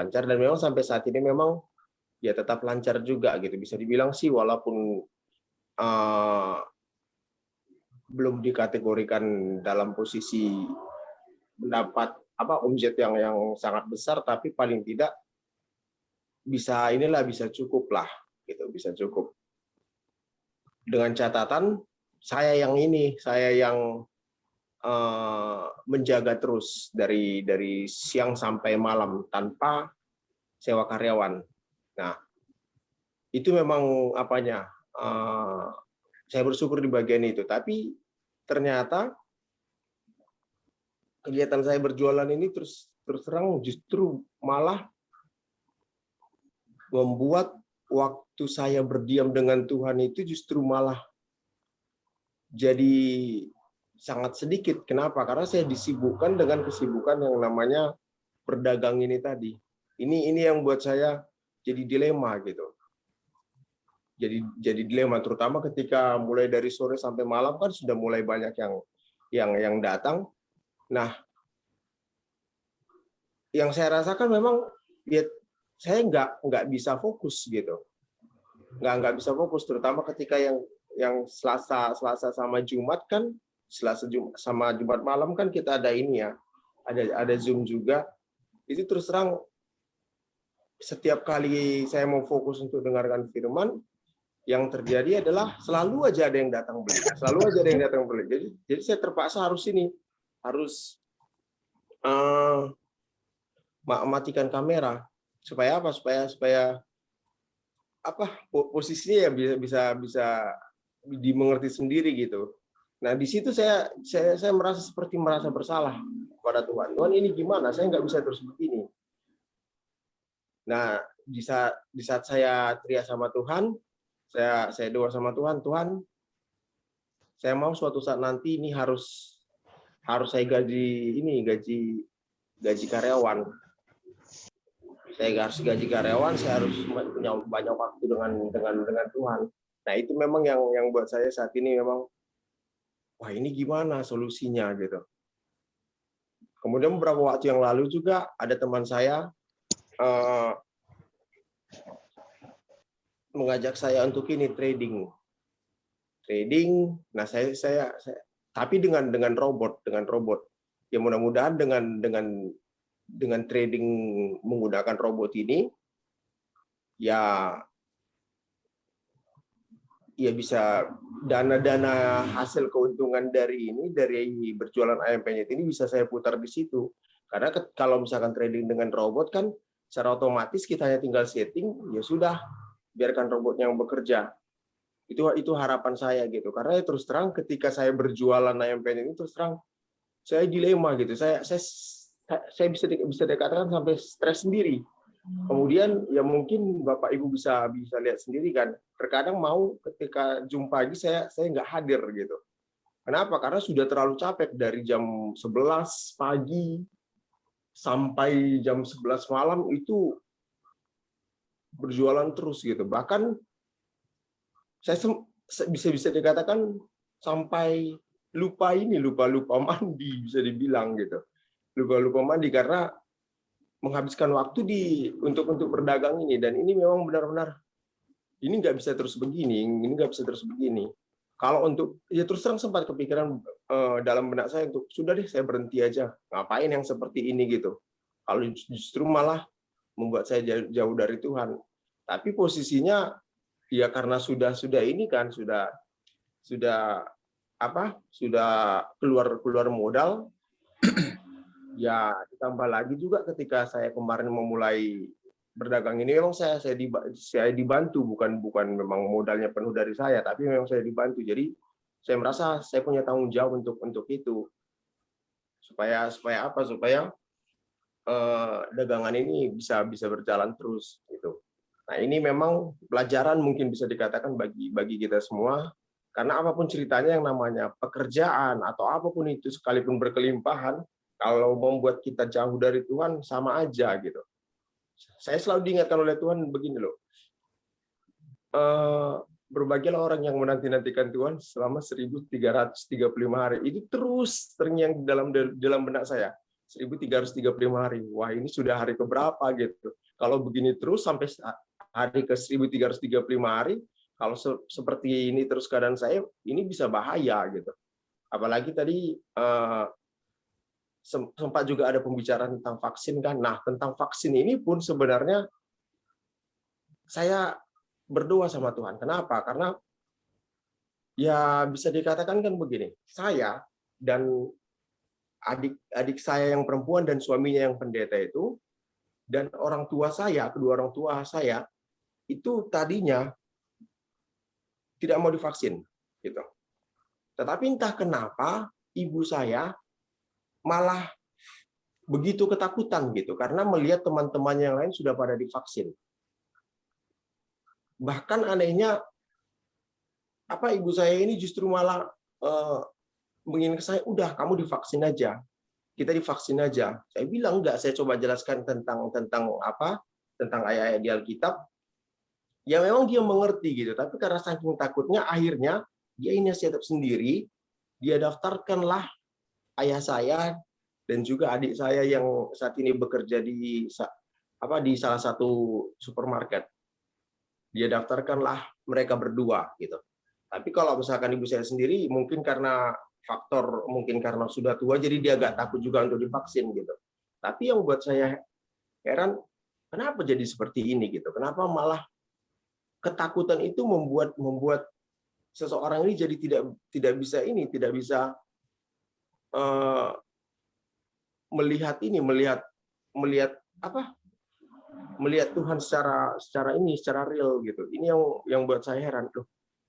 dan memang sampai saat ini memang ya tetap lancar juga gitu. Bisa dibilang sih walaupun belum dikategorikan dalam posisi mendapat omset yang sangat besar, tapi paling tidak bisa cukup lah gitu, bisa cukup. Dengan catatan saya yang menjaga terus dari siang sampai malam tanpa sewa karyawan. Nah, itu memang saya bersyukur di bagian itu. Tapi ternyata kegiatan saya berjualan ini terus terang justru malah membuat waktu saya berdiam dengan Tuhan itu justru malah jadi sangat sedikit. Kenapa? Karena saya disibukkan dengan kesibukan yang namanya berdagang ini tadi. Ini yang buat saya jadi dilema gitu. Jadi dilema, terutama ketika mulai dari sore sampai malam kan sudah mulai banyak yang datang. Nah, yang saya rasakan memang ya saya nggak bisa fokus gitu, nggak bisa fokus, terutama ketika yang Selasa sama Jumat kan, sama Jumat malam kan kita ada ini ya, ada Zoom juga. Itu terus terang setiap kali saya mau fokus untuk dengarkan firman, yang terjadi adalah selalu aja ada yang datang beli, jadi saya terpaksa harus matikan kamera. Supaya apa? Supaya posisinya ya bisa dimengerti sendiri gitu. Nah, di situ saya merasa bersalah kepada Tuhan. Tuhan, ini gimana? Saya nggak bisa terus begini. Nah, di saat saya teriak sama Tuhan, saya doa sama Tuhan, saya mau suatu saat nanti ini harus saya gaji karyawan. Saya harus gaji karyawan, saya harus punya banyak waktu dengan Tuhan. Nah, itu memang yang buat saya saat ini memang, wah ini gimana solusinya gitu. Kemudian beberapa waktu yang lalu juga ada teman saya mengajak saya untuk trading. Nah saya tapi dengan robot. Ya mudah-mudahan dengan trading menggunakan robot ini ya bisa dana hasil keuntungan dari berjualan ayam penyet ini bisa saya putar di situ. Karena kalau misalkan trading dengan robot kan secara otomatis kita hanya tinggal setting, ya sudah, biarkan robotnya yang bekerja. Itu harapan saya gitu. Karena terus terang ketika saya berjualan ayam penyet ini terus terang saya dilema gitu. Saya bisa dikatakan sampai stres sendiri. Kemudian ya mungkin Bapak Ibu bisa lihat sendiri kan. Terkadang ketika Zoom pagi saya nggak hadir gitu. Kenapa? Karena sudah terlalu capek dari jam 11 pagi sampai jam 11 malam itu berjualan terus gitu. Bahkan saya bisa dikatakan sampai lupa mandi, bisa dibilang gitu. Lupa mandi karena menghabiskan waktu untuk berdagang ini, dan ini memang benar-benar ini nggak bisa terus begini. Kalau untuk ya terus terang sempat kepikiran dalam benak saya untuk sudah deh saya berhenti aja, ngapain yang seperti ini gitu. Kalau justru malah membuat saya jauh dari Tuhan. Tapi posisinya ya karena sudah ini kan sudah keluar modal. Ya, ditambah lagi juga ketika saya kemarin memulai berdagang ini memang saya dibantu, bukan memang modalnya penuh dari saya, tapi memang saya dibantu. Jadi saya merasa saya punya tanggung jawab untuk itu, supaya apa? Supaya dagangan ini bisa berjalan terus gitu. Nah, ini memang pelajaran mungkin bisa dikatakan bagi kita semua, karena apapun ceritanya yang namanya pekerjaan atau apapun itu, sekalipun berkelimpahan, kalau membuat kita jauh dari Tuhan sama aja gitu. Saya selalu diingatkan oleh Tuhan begini loh, berbahagialah orang yang menanti-nantikan Tuhan selama 1335 hari. Itu terus terngiang dalam benak saya. 1335 hari. Wah, ini sudah hari keberapa gitu. Kalau begini terus sampai hari ke 1335 hari, kalau seperti ini terus keadaan saya, ini bisa bahaya gitu. Apalagi tadi sempat juga ada pembicaraan tentang vaksin kan. Nah, tentang vaksin ini pun sebenarnya saya berdoa sama Tuhan. Kenapa? Karena ya bisa dikatakan kan begini, saya dan adik saya yang perempuan dan suaminya yang pendeta itu, dan orang tua saya, kedua orang tua saya, itu tadinya tidak mau divaksin. Gitu. Tetapi entah kenapa ibu saya malah begitu ketakutan gitu, karena melihat teman-teman yang lain sudah pada divaksin. Bahkan anehnya, ibu saya ini justru malah menginginkan saya, udah kamu divaksin aja, kita divaksin aja. Saya bilang enggak, saya coba jelaskan tentang ayat-ayat di Alkitab. Ya memang dia mengerti gitu, tapi karena saking takutnya akhirnya dia inisiatif sendiri, dia daftarkanlah ayah saya dan juga adik saya yang saat ini bekerja di salah satu supermarket. Dia daftarkanlah mereka berdua gitu. Tapi kalau misalkan ibu saya sendiri, mungkin karena sudah tua, jadi dia agak takut juga untuk divaksin gitu. Tapi yang buat saya heran, kenapa jadi seperti ini gitu? Kenapa malah ketakutan itu membuat seseorang ini jadi tidak bisa melihat Tuhan secara real gitu. Ini yang buat saya heran, loh.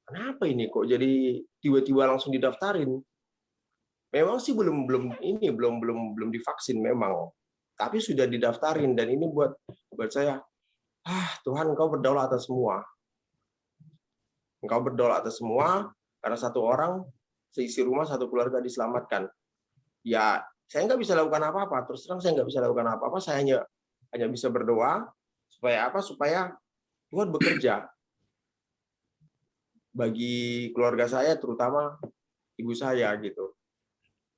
Kenapa ini kok jadi tiba-tiba langsung didaftarin? Memang sih belum divaksin memang, tapi sudah didaftarin, dan ini buat saya, Tuhan, Engkau berdaulat atas semua. Engkau berdaulat atas semua, karena satu orang, seisi rumah, satu keluarga diselamatkan. Ya, saya nggak bisa lakukan apa-apa. Terus terang saya nggak bisa lakukan apa-apa. Saya hanya bisa berdoa supaya Tuhan bekerja bagi keluarga saya, terutama ibu saya gitu.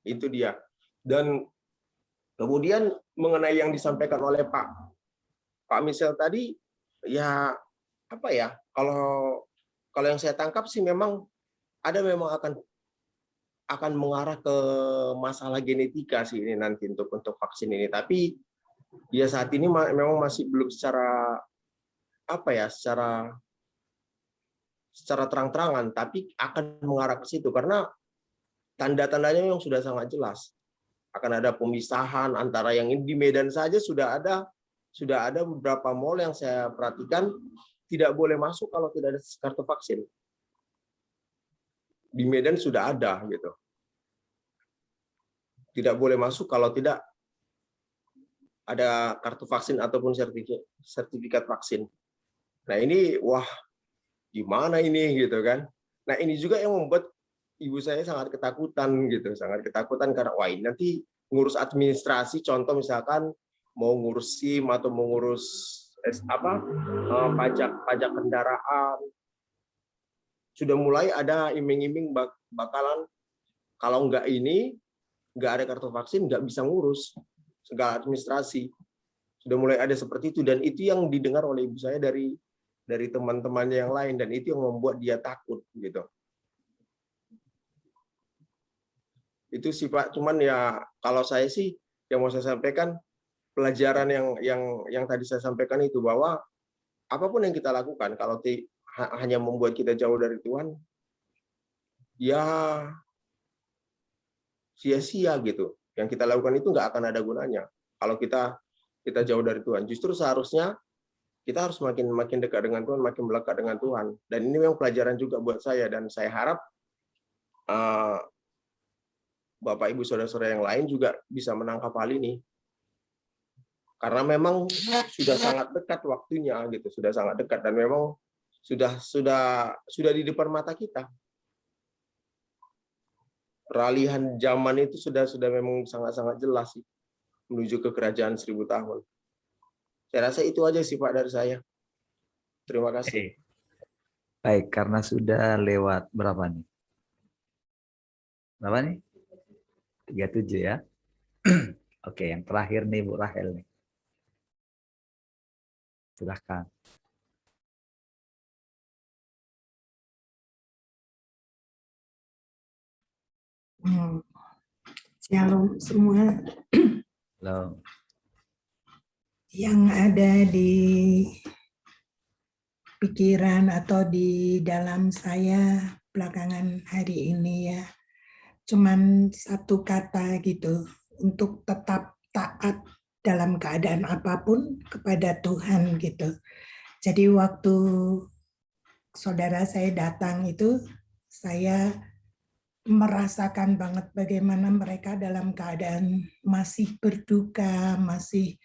Itu dia. Dan kemudian mengenai yang disampaikan oleh Pak Michel tadi, ya kalau yang saya tangkap sih memang akan mengarah ke masalah genetika sih ini nanti untuk vaksin ini. Tapi ya saat ini memang masih belum secara terang-terangan, tapi akan mengarah ke situ karena tanda-tandanya yang sudah sangat jelas. Akan ada pemisahan antara yang ini di Medan saja sudah ada beberapa mall yang saya perhatikan tidak boleh masuk kalau tidak ada kartu vaksin. Di Medan sudah ada gitu. Tidak boleh masuk kalau tidak ada kartu vaksin ataupun sertifikat vaksin. Nah, ini gimana ini gitu kan. Nah, ini juga yang membuat ibu saya sangat ketakutan karena ini nanti ngurus administrasi, contoh misalkan mau ngurus SIM atau mau ngurus pajak kendaraan, sudah mulai ada iming-iming bakalan kalau nggak ada kartu vaksin nggak bisa ngurus segala administrasi. Sudah mulai ada seperti itu, dan itu yang didengar oleh ibu saya dari teman-temannya yang lain, dan itu yang membuat dia takut gitu. Itu sih Pak, cuman ya kalau saya sih yang mau saya sampaikan, pelajaran yang tadi saya sampaikan itu, bahwa apapun yang kita lakukan kalau hanya membuat kita jauh dari Tuhan, ya sia-sia gitu. Yang kita lakukan itu nggak akan ada gunanya kalau kita jauh dari Tuhan. Justru seharusnya kita harus makin dekat dengan Tuhan, makin melekat dengan Tuhan. Dan ini memang pelajaran juga buat saya, dan saya harap Bapak Ibu saudara-saudara yang lain juga bisa menangkap hal ini. Karena memang sudah sangat dekat waktunya gitu, sudah sangat dekat, dan memang sudah di depan mata kita. Peralihan zaman itu sudah memang sangat-sangat jelas sih, menuju ke kerajaan 1000 tahun. Saya rasa itu aja sih Pak dari saya. Terima kasih. Baik, karena sudah lewat berapa nih? Berapa nih? 37 ya. Oke, yang terakhir nih Bu Rahel nih. Silahkan. Shalom semua. Halo. Yang ada di pikiran atau di dalam saya belakangan hari ini ya, cuman satu kata gitu, untuk tetap taat dalam keadaan apapun kepada Tuhan gitu. Jadi waktu saudara saya datang itu, saya merasakan banget bagaimana mereka dalam keadaan masih berduka, masih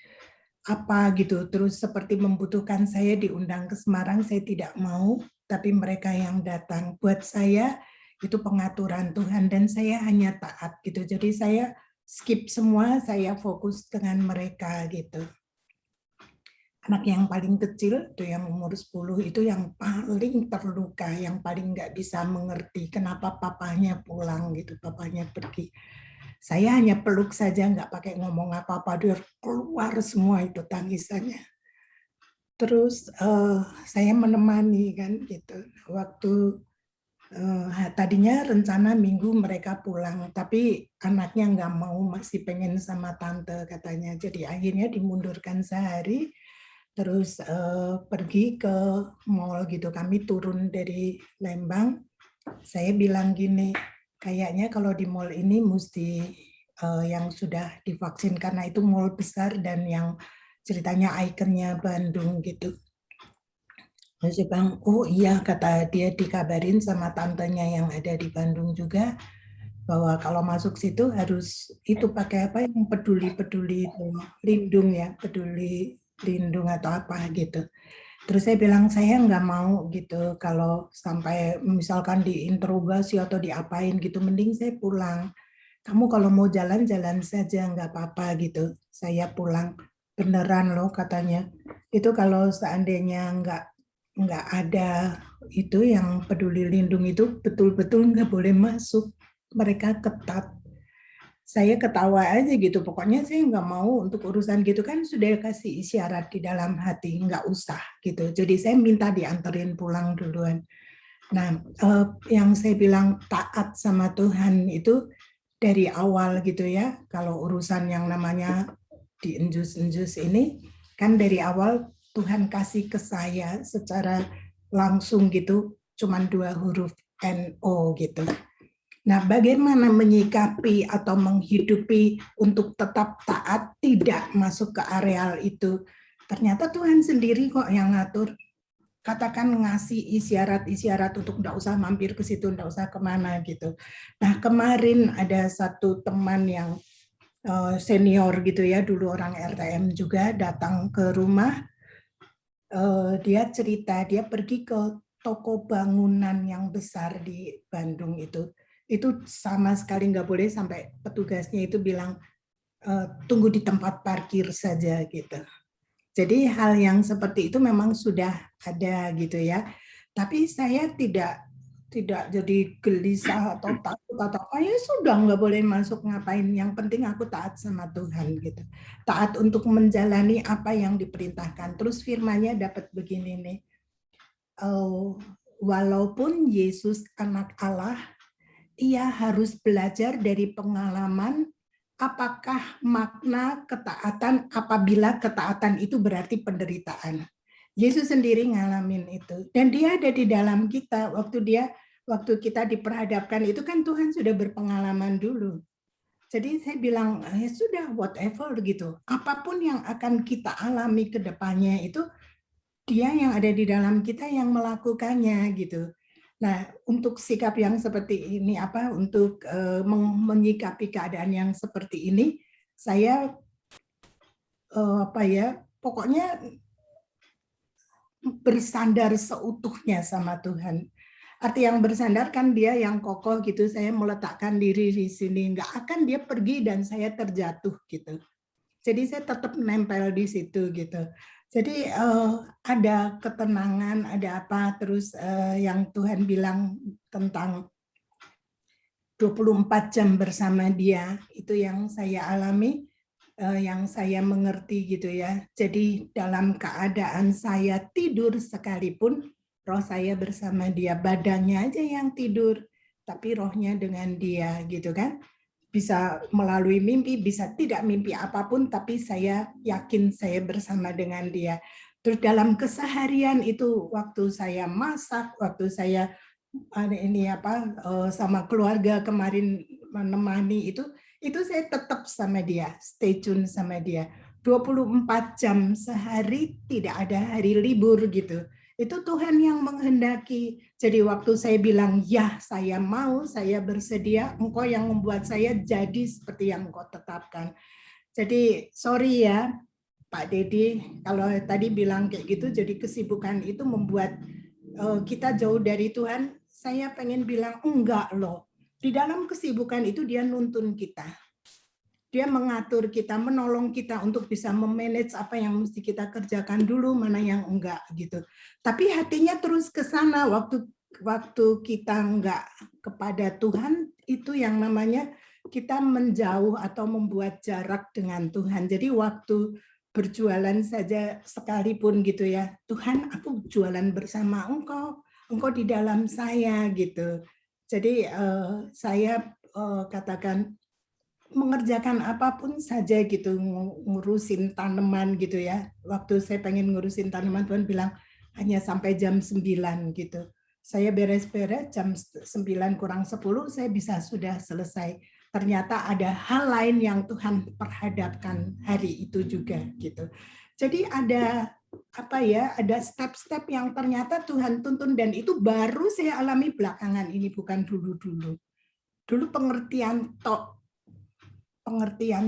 apa gitu, terus seperti membutuhkan saya diundang ke Semarang, saya tidak mau, tapi mereka yang datang. Buat saya itu pengaturan Tuhan, dan saya hanya taat gitu. Jadi saya skip semua, saya fokus dengan mereka gitu. Anak yang paling kecil, itu yang umur 10, itu yang paling terluka, yang paling nggak bisa mengerti kenapa papanya pulang gitu, papanya pergi. Saya hanya peluk saja, nggak pakai ngomong apa-apa, dia keluar semua itu tangisannya. Terus saya menemani kan gitu. Waktu tadinya rencana minggu mereka pulang, tapi anaknya nggak mau, masih pengen sama tante katanya. Jadi akhirnya dimundurkan sehari. Terus pergi ke mall gitu, kami turun dari Lembang, saya bilang gini, kayaknya kalau di mall ini mesti yang sudah divaksin, karena itu mall besar dan yang ceritanya ikonnya Bandung gitu. Terus saya bilang, oh iya, kata dia, dikabarin sama tantenya yang ada di Bandung juga, bahwa kalau masuk situ harus itu pakai apa yang peduli itu, lindung ya, peduli lindung atau apa gitu. Terus saya bilang saya nggak mau gitu kalau sampai misalkan diinterogasi atau diapain gitu, mending saya pulang. Kamu kalau mau jalan-jalan saja nggak apa-apa gitu. Saya pulang, beneran loh katanya. Itu kalau seandainya nggak ada itu yang peduli lindung itu, betul-betul nggak boleh masuk. Mereka ketat. Saya ketawa aja gitu, pokoknya saya nggak mau untuk urusan gitu, kan sudah kasih isyarat di dalam hati, nggak usah gitu. Jadi saya minta dianterin pulang duluan. Nah, yang saya bilang taat sama Tuhan itu dari awal gitu ya, kalau urusan yang namanya dienjus-enjus ini, kan dari awal Tuhan kasih ke saya secara langsung gitu, cuman 2 huruf NO gitu. Nah, bagaimana menyikapi atau menghidupi untuk tetap taat, tidak masuk ke areal itu? Ternyata Tuhan sendiri kok yang ngatur. Katakan ngasih isyarat-isyarat untuk enggak usah mampir ke situ, enggak usah kemana gitu. Nah, kemarin ada satu teman yang senior gitu ya, dulu orang RTM juga, datang ke rumah. Dia cerita, dia pergi ke toko bangunan yang besar di Bandung itu sama sekali nggak boleh, sampai petugasnya itu bilang tunggu di tempat parkir saja gitu. Jadi hal yang seperti itu memang sudah ada gitu ya. Tapi saya tidak jadi gelisah atau takut atau apa, ya sudah nggak boleh masuk ngapain. Yang penting aku taat sama Tuhan gitu. Taat untuk menjalani apa yang diperintahkan. Terus firman-Nya dapat begini nih. Walaupun Yesus anak Allah, ia harus belajar dari pengalaman apakah makna ketaatan apabila ketaatan itu berarti penderitaan. Yesus sendiri ngalamin itu. Dan dia ada di dalam kita. Waktu kita diperhadapkan itu kan Tuhan sudah berpengalaman dulu. Jadi saya bilang, ya sudah, whatever gitu. Apapun yang akan kita alami ke depannya itu, Dia yang ada di dalam kita yang melakukannya gitu. Nah, untuk sikap yang seperti ini untuk menyikapi keadaan yang seperti ini, saya pokoknya bersandar seutuhnya sama Tuhan. Arti yang bersandar kan dia yang kokoh gitu, saya meletakkan diri di sini, nggak akan dia pergi dan saya terjatuh gitu. Jadi saya tetap nempel di situ gitu. Jadi ada ketenangan, ada apa, terus yang Tuhan bilang tentang 24 jam bersama dia, itu yang saya alami, yang saya mengerti gitu ya. Jadi dalam keadaan saya tidur sekalipun, roh saya bersama dia, badannya aja yang tidur, tapi rohnya dengan dia gitu kan. Bisa melalui mimpi, bisa tidak mimpi apapun, tapi saya yakin saya bersama dengan dia. Terus dalam keseharian itu, waktu saya masak, waktu saya sama keluarga kemarin menemani itu saya tetap sama dia, stay tune sama dia. 24 jam sehari, tidak ada hari libur gitu. Itu Tuhan yang menghendaki. Jadi waktu saya bilang, ya saya mau, saya bersedia, engkau yang membuat saya jadi seperti yang engkau tetapkan. Jadi sorry ya Pak Dedi, kalau tadi bilang kayak gitu, jadi kesibukan itu membuat kita jauh dari Tuhan. Saya pengen bilang, enggak loh. Di dalam kesibukan itu dia nuntun kita. Dia mengatur kita, menolong kita untuk bisa memanage apa yang mesti kita kerjakan dulu, mana yang enggak gitu. Tapi hatinya terus ke sana waktu kita enggak kepada Tuhan, itu yang namanya kita menjauh atau membuat jarak dengan Tuhan. Jadi waktu berjualan saja sekalipun gitu ya, Tuhan aku jualan bersama Engkau di dalam saya gitu. Jadi saya katakan mengerjakan apapun saja gitu, ngurusin tanaman gitu ya. Waktu saya pengen ngurusin tanaman, Tuhan bilang hanya sampai jam 9 gitu. Saya beres-beres jam 9 kurang 10 saya bisa sudah selesai. Ternyata ada hal lain yang Tuhan perhadapkan hari itu juga gitu. Jadi ada ada step-step yang ternyata Tuhan tuntun, dan itu baru saya alami belakangan ini, bukan dulu-dulu. Dulu pengertian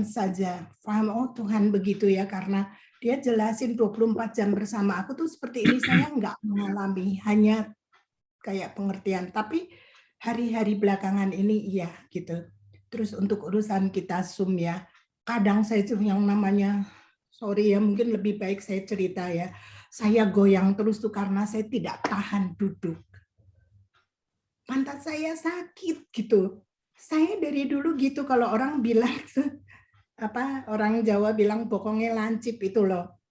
saja, paham, oh Tuhan begitu ya, karena dia jelasin 24 jam bersama aku tuh seperti ini, saya nggak mengalami, hanya kayak pengertian, tapi hari-hari belakangan ini iya gitu. Terus untuk urusan kita Zoom ya, kadang saya tuh yang namanya, sorry ya, mungkin lebih baik saya cerita ya, saya goyang terus tuh karena saya tidak tahan duduk. Pantat saya sakit gitu. Saya dari dulu gitu, kalau orang bilang orang Jawa bilang bokongnya lancip itu loh,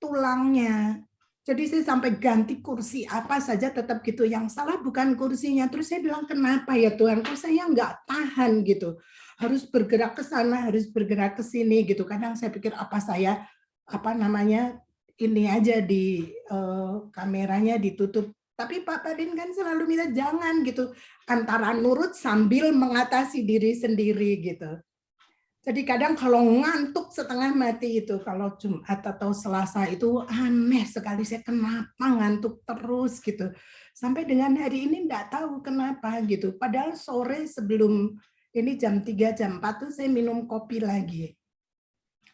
tulangnya. Jadi saya sampai ganti kursi apa saja tetap gitu. Yang salah bukan kursinya. Terus saya bilang, kenapa ya Tuhan? Kok saya nggak tahan gitu. Harus bergerak ke sana, harus bergerak ke sini gitu. Kadang saya pikir saya ini aja di kameranya ditutup. Tapi Pak Padin kan selalu minta jangan gitu. Antara nurut sambil mengatasi diri sendiri gitu. Jadi kadang kalau ngantuk setengah mati itu, kalau Jumat atau Selasa itu aneh sekali, saya kenapa ngantuk terus gitu. Sampai dengan hari ini enggak tahu kenapa gitu. Padahal sore sebelum ini jam 3, jam 4 tuh saya minum kopi lagi.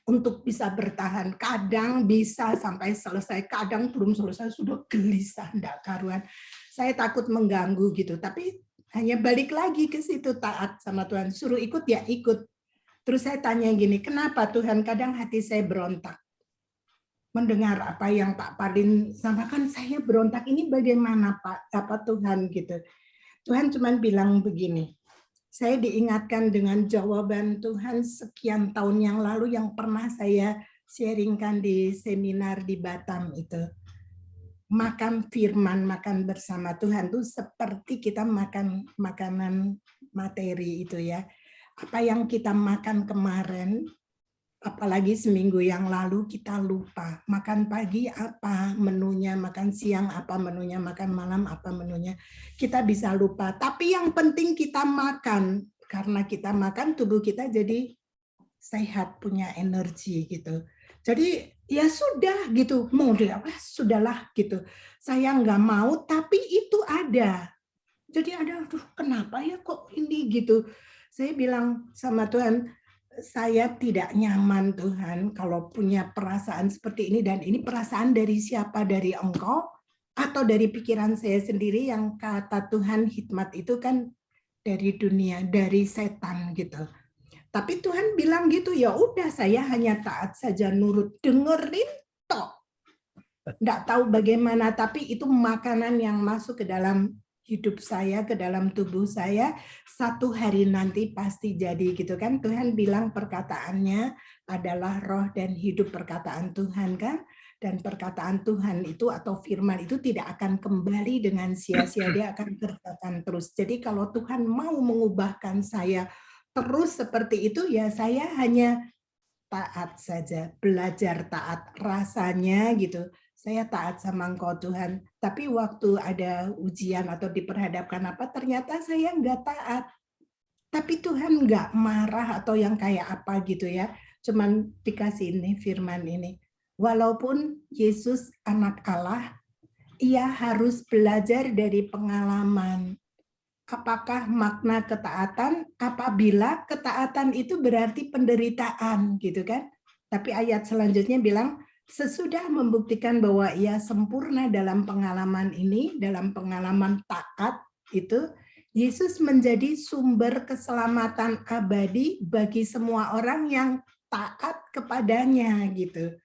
Untuk bisa bertahan. Kadang bisa sampai selesai, kadang belum selesai, sudah gelisah, enggak karuan. Saya takut mengganggu gitu, tapi hanya balik lagi ke situ, taat sama Tuhan. Suruh ikut ya ikut. Terus saya tanya gini, kenapa Tuhan? Kadang hati saya berontak. Mendengar apa yang Pak Padin sampaikan, saya berontak, ini bagaimana Pak? Apa Tuhan gitu. Tuhan cuma bilang begini, saya diingatkan dengan jawaban Tuhan sekian tahun yang lalu yang pernah saya sharingkan di seminar di Batam itu. Makan firman, makan bersama Tuhan itu seperti kita makan makanan materi itu ya. Apa yang kita makan kemarin, apalagi seminggu yang lalu, kita lupa. Makan pagi apa menunya, makan siang apa menunya, makan malam apa menunya. Kita bisa lupa. Tapi yang penting kita makan. Karena kita makan, tubuh kita jadi sehat, punya energi gitu. Jadi ya sudah gitu, mau dia sudahlah gitu. Saya nggak mau, tapi itu ada. Jadi ada, aduh kenapa ya kok ini gitu. Saya bilang sama Tuhan, saya tidak nyaman Tuhan kalau punya perasaan seperti ini, dan ini perasaan dari siapa? Dari Engkau atau dari pikiran saya sendiri? Yang kata Tuhan hikmat itu kan dari dunia, dari setan gitu. Tapi Tuhan bilang gitu, ya udah saya hanya taat saja, nurut, dengerin tok. Nggak tahu bagaimana, tapi itu makanan yang masuk ke dalam hidup saya, ke dalam tubuh saya, satu hari nanti pasti jadi gitu kan. Tuhan bilang perkataannya adalah roh dan hidup, perkataan Tuhan kan. Dan perkataan Tuhan itu atau firman itu tidak akan kembali dengan sia-sia, dia akan kerjakan terus. Jadi kalau Tuhan mau mengubahkan saya terus seperti itu, ya saya hanya taat saja, belajar taat rasanya gitu. Saya taat sama Engkau Tuhan, tapi waktu ada ujian atau diperhadapkan apa, ternyata saya nggak taat. Tapi Tuhan nggak marah atau yang kayak apa gitu ya, cuman dikasih ini firman ini. Walaupun Yesus anak Allah, ia harus belajar dari pengalaman. Apakah makna ketaatan? Apabila ketaatan itu berarti penderitaan gitu kan. Tapi ayat selanjutnya bilang, sesudah membuktikan bahwa ia sempurna dalam pengalaman ini, dalam pengalaman taat itu, Yesus menjadi sumber keselamatan abadi bagi semua orang yang taat kepadanya gitu.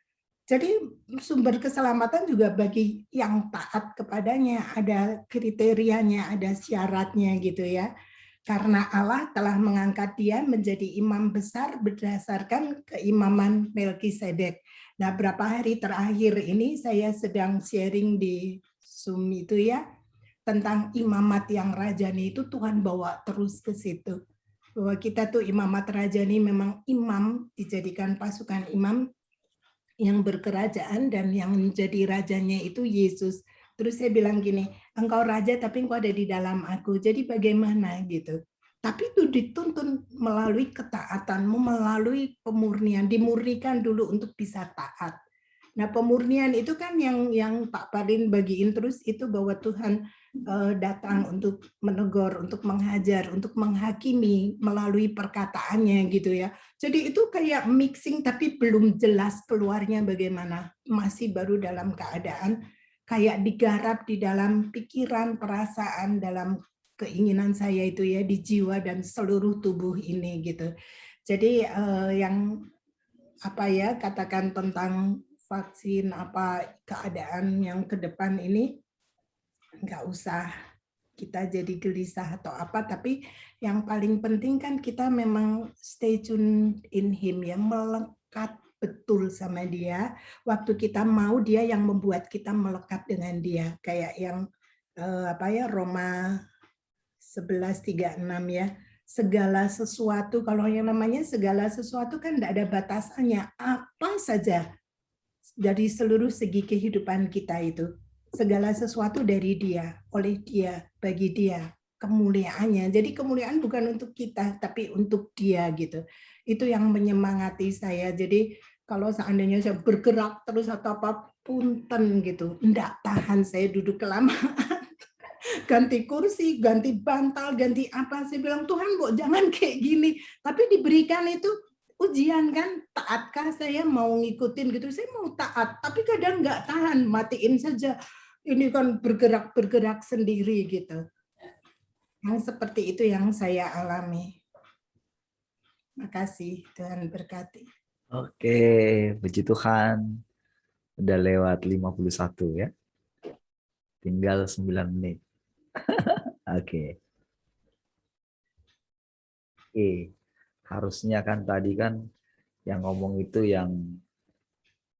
Jadi sumber keselamatan juga bagi yang taat kepadanya, ada kriterianya, ada syaratnya gitu ya. Karena Allah telah mengangkat dia menjadi imam besar berdasarkan keimaman Melkisedek. Nah, berapa hari terakhir ini saya sedang sharing di Zoom itu ya, tentang imamat yang rajani itu Tuhan bawa terus ke situ. Bahwa kita tuh imamat rajani memang imam, dijadikan pasukan imam yang berkerajaan, dan yang menjadi rajanya itu Yesus. Terus saya bilang gini, engkau raja tapi engkau ada di dalam aku, jadi bagaimana gitu. Tapi itu dituntun melalui ketaatanmu, melalui pemurnian, dimurnikan dulu untuk bisa taat. Nah pemurnian itu kan yang Pak Padin bagiin terus itu, bahwa Tuhan datang untuk menegur, untuk menghajar, untuk menghakimi melalui perkataannya gitu ya. Jadi itu kayak mixing tapi belum jelas keluarnya bagaimana. Masih baru dalam keadaan kayak digarap di dalam pikiran, perasaan, dalam keinginan saya itu ya, di jiwa dan seluruh tubuh ini gitu. Jadi yang apa ya, katakan tentang vaksin apa keadaan yang ke depan ini, nggak usah kita jadi gelisah atau apa, tapi yang paling penting kan kita memang stay tune in him, yang melekat betul sama dia. Waktu kita mau, dia yang membuat kita melekat dengan dia. Kayak yang apa ya, Roma 11:36 ya. Segala sesuatu, kalau yang namanya segala sesuatu kan tidak ada batasannya. Apa saja dari seluruh segi kehidupan kita itu. Segala sesuatu dari dia, oleh dia, bagi dia, kemuliaannya. Jadi kemuliaan bukan untuk kita, tapi untuk dia gitu. Itu yang menyemangati saya. Jadi kalau seandainya saya bergerak terus atau apa, punten gitu, enggak tahan saya duduk kelamaan. Ganti kursi, ganti bantal, ganti apa. Saya bilang, Tuhan kok jangan kayak gini. Tapi diberikan itu ujian kan, taatkah saya mau ngikutin gitu, saya mau taat, tapi kadang nggak tahan, matiin saja. Ini kan bergerak sendiri gitu. Yang seperti itu yang saya alami. Makasih, Tuhan berkati. Oke, puji Tuhan. Udah lewat 51 ya. Tinggal 9 menit. Oke. Harusnya kan tadi kan yang ngomong itu yang